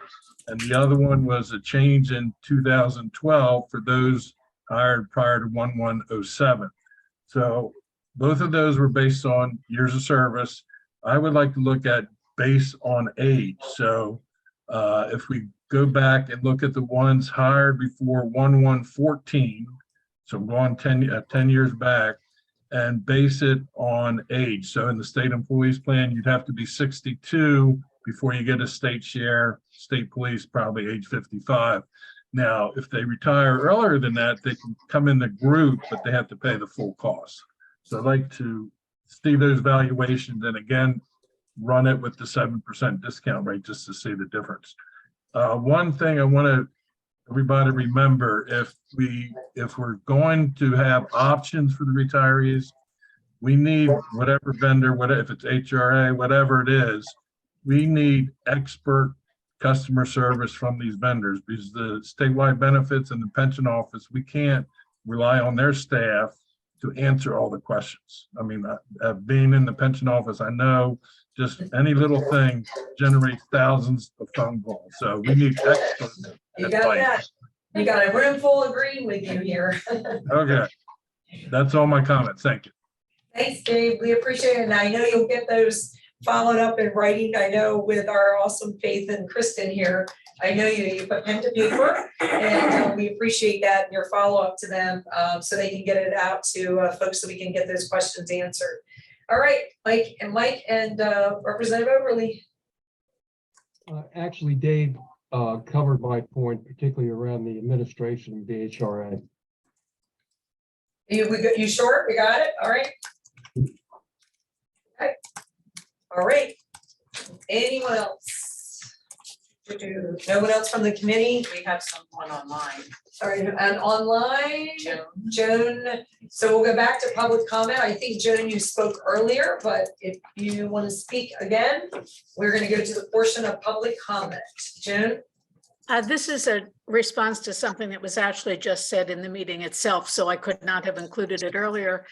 T: and the other one was a change in 2012 for those hired prior to 1107. So both of those were based on years of service. I would like to look at based on age. So if we go back and look at the ones hired before 1114, so going 10 years back, and base it on age. So in the state employees plan, you'd have to be 62 before you get a state share. State police probably age 55. Now, if they retire earlier than that, they can come in the group, but they have to pay the full cost. So I'd like to see those valuations, and again, run it with the 7% discount rate just to see the difference. One thing I want everybody remember, if we're going to have options for the retirees, we need whatever vendor, if it's HRA, whatever it is, we need expert customer service from these vendors, because the statewide benefits and the pension office, we can't rely on their staff to answer all the questions. I mean, being in the pension office, I know just any little thing generates thousands of phone calls. So we need experts.
D: You got that. You got a room full agreeing with you here.
T: Okay, that's all my comments. Thank you.
D: Thanks, Dave. We appreciate it. And I know you'll get those followed up in writing. I know with our awesome Faith and Kristen here, I know you put pen to paper, and we appreciate that and your follow-up to them, so they can get it out to folks so we can get those questions answered. All right, Mike and Representative Oberly.
I: Actually, Dave covered my point, particularly around the administration of the HRA.
D: You sure? We got it? All right. Okay. All right. Anyone else? No one else from the committee?
B: We have someone online.
D: All right, and online, Joan. So we'll go back to public comment. I think, Joan, you spoke earlier, but if you want to speak again, we're going to go to the portion of public comment. Joan?
L: This is a response to something that was actually just said in the meeting itself, so I could not have included it earlier.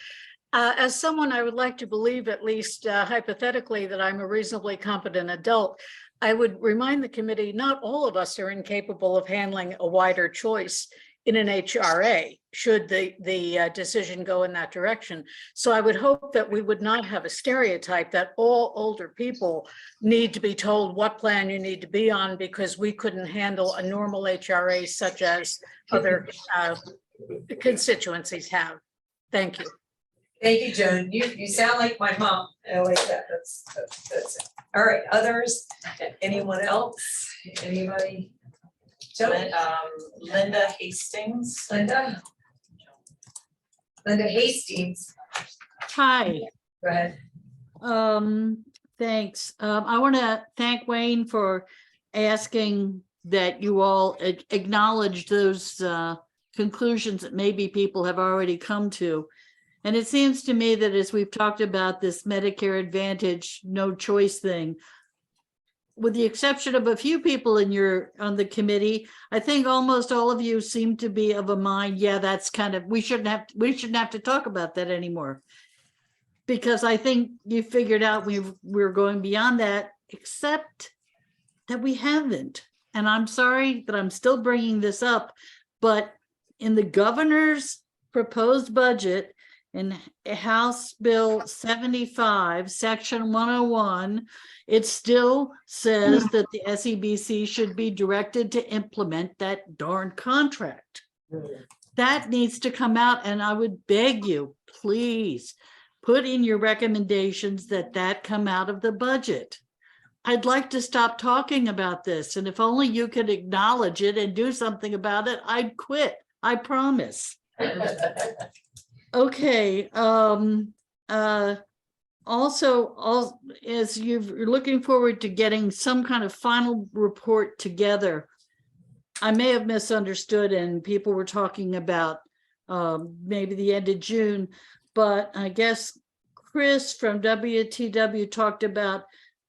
L: As someone, I would like to believe, at least hypothetically, that I'm a reasonably competent adult. I would remind the committee, not all of us are incapable of handling a wider choice in an HRA, should the decision go in that direction. So I would hope that we would not have a stereotype that all older people need to be told what plan you need to be on because we couldn't handle a normal HRA such as other constituencies have. Thank you.
D: Thank you, Joan. You sound like my mom. I like that. That's it. All right, others? Anyone else? Anybody?
B: Linda Hastings.
D: Linda Linda Hastings.
L: Hi.
D: Go ahead.
L: Thanks. I want to thank Wayne for asking that you all acknowledge those conclusions that maybe people have already come to. And it seems to me that as we've talked about this Medicare Advantage, no choice thing, with the exception of a few people on the committee, I think almost all of you seem to be of a mind, yeah, that's kind of, we shouldn't have to talk about that anymore. Because I think you figured out we're going beyond that, except that we haven't. And I'm sorry that I'm still bringing this up, but in the governor's proposed budget, in House Bill 75, Section 101, it still says that the SEBC should be directed to implement that darn contract. That needs to come out, and I would beg you, please, put in your recommendations that come out of the budget. I'd like to stop talking about this, and if only you could acknowledge it and do something about it, I'd quit. I promise. Okay. Also, as you're looking forward to getting some kind of final report together, I may have misunderstood, and people were talking about maybe the end of June, but I guess Chris from WTW talked about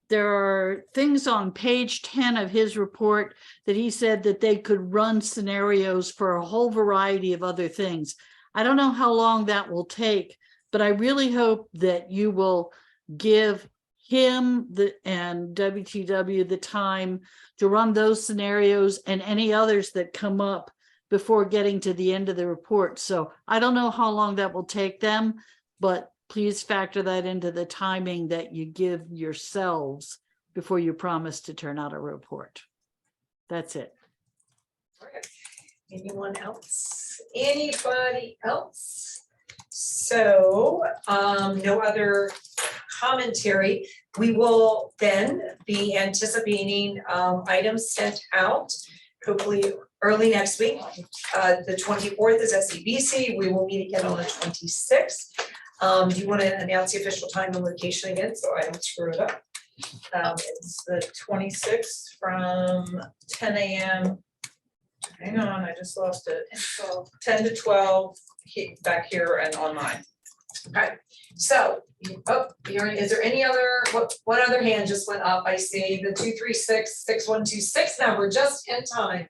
L: there are things on page 10 of his report that he said that they could run scenarios for a whole variety of other things. I don't know how long that will take, but I really hope that you will give him and WTW the time to run those scenarios and any others that come up before getting to the end of the report. So I don't know how long that will take them, but please factor that into the timing that you give yourselves before you promise to turn out a report. That's it.
D: Anyone else? Anybody else? So no other commentary. We will then be anticipating items sent out hopefully early next week. The 24th is SEBC. We will meet again on the 26th. Do you want to announce the official time and location again so I don't screw it up? It's the 26th from 10 a.m. Hang on, I just lost it. 10 to 12 back here and online. Okay, so, is there any other, one other hand just went up? I see the 236-6126 number just in time.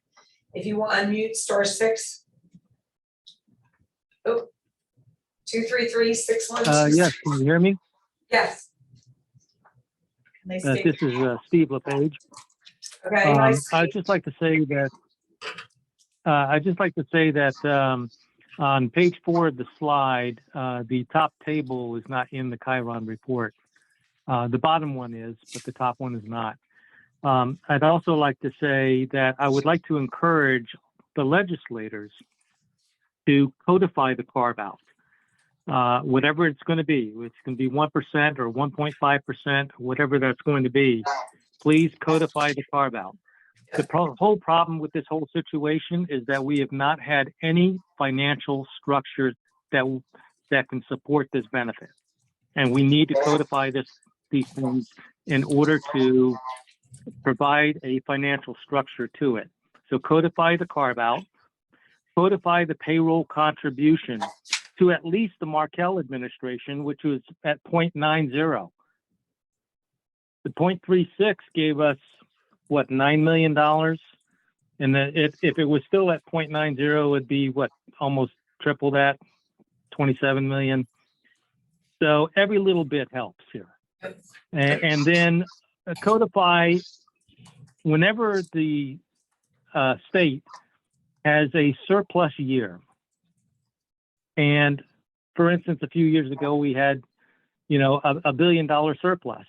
D: If you want to unmute *6. Oh, 233-6126.
J: Yes, can you hear me?
D: Yes. Can they speak?
J: This is Steve LePage.
D: Okay, nice.
J: I'd just like to say that on page 4 of the slide, the top table is not in the Chiron report. The bottom one is, but the top one is not. I'd also like to say that I would like to encourage the legislators to codify the carve-out. Whatever it's going to be, it's going to be 1% or 1.5%, whatever that's going to be, please codify the carve-out. The whole problem with this whole situation is that we have not had any financial structure that can support this benefit. And we need to codify these things in order to provide a financial structure to it. So codify the carve-out, codify the payroll contribution to at least the Markell administration, which was at 0.90. The 0.36 gave us, what, $9 million? And if it was still at 0.90, it would be, what, almost triple that, 27 million. So every little bit helps here. And then codify, whenever the state has a surplus year, and for instance, a few years ago, we had, $1 billion surplus.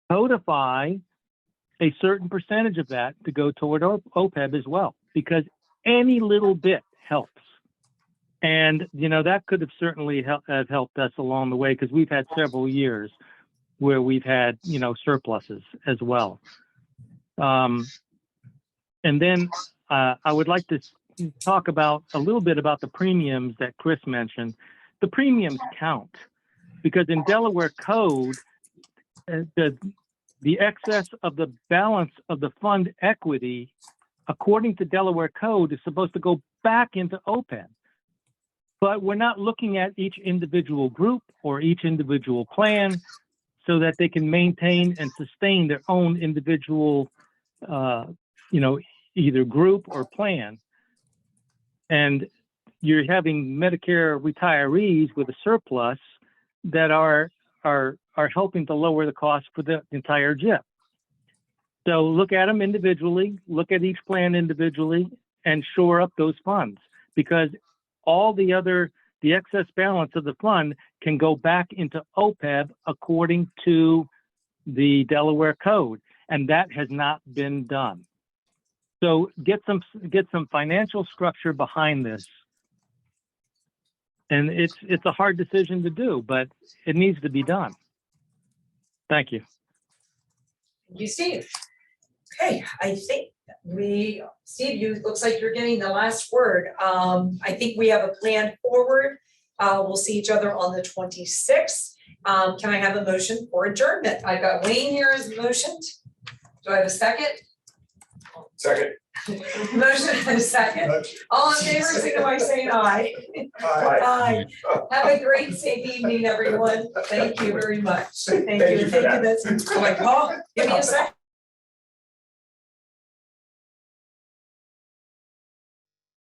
J: Codify a certain percentage of that to go toward OPEB as well, because any little bit helps. And, that could have certainly helped us along the way, because we've had several years where we've had, surpluses as well. And then I would like to talk about a little bit about the premiums that Chris mentioned. The premiums count because in Delaware code, the excess of the balance of the fund equity, according to Delaware code, is supposed to go back into OPEB. But we're not looking at each individual group or each individual plan so that they can maintain and sustain their own individual, either group or plan. And you're having Medicare retirees with a surplus that are helping to lower the cost for the entire JIP. So look at them individually, look at each plan individually, and shore up those funds, because all the excess balance of the fund can go back into OPEB according to the Delaware code, and that has not been done. So get some financial structure behind this. And it's a hard decision to do, but it needs to be done. Thank you.
D: Thank you, Steve. Okay, I think Steve, looks like you're getting the last word. I think we have a plan forward. We'll see each other on the 26th. Can I have a motion for adjournment? I've got Wayne here as motioned. Do I have a second?
W: Second.
D: Motion and a second. All in favor, signify by saying aye. Aye. Have a great, safe evening, everyone. Thank you very much. Thank you.
W: for that.
D: That's, I'm like, oh, give me a second.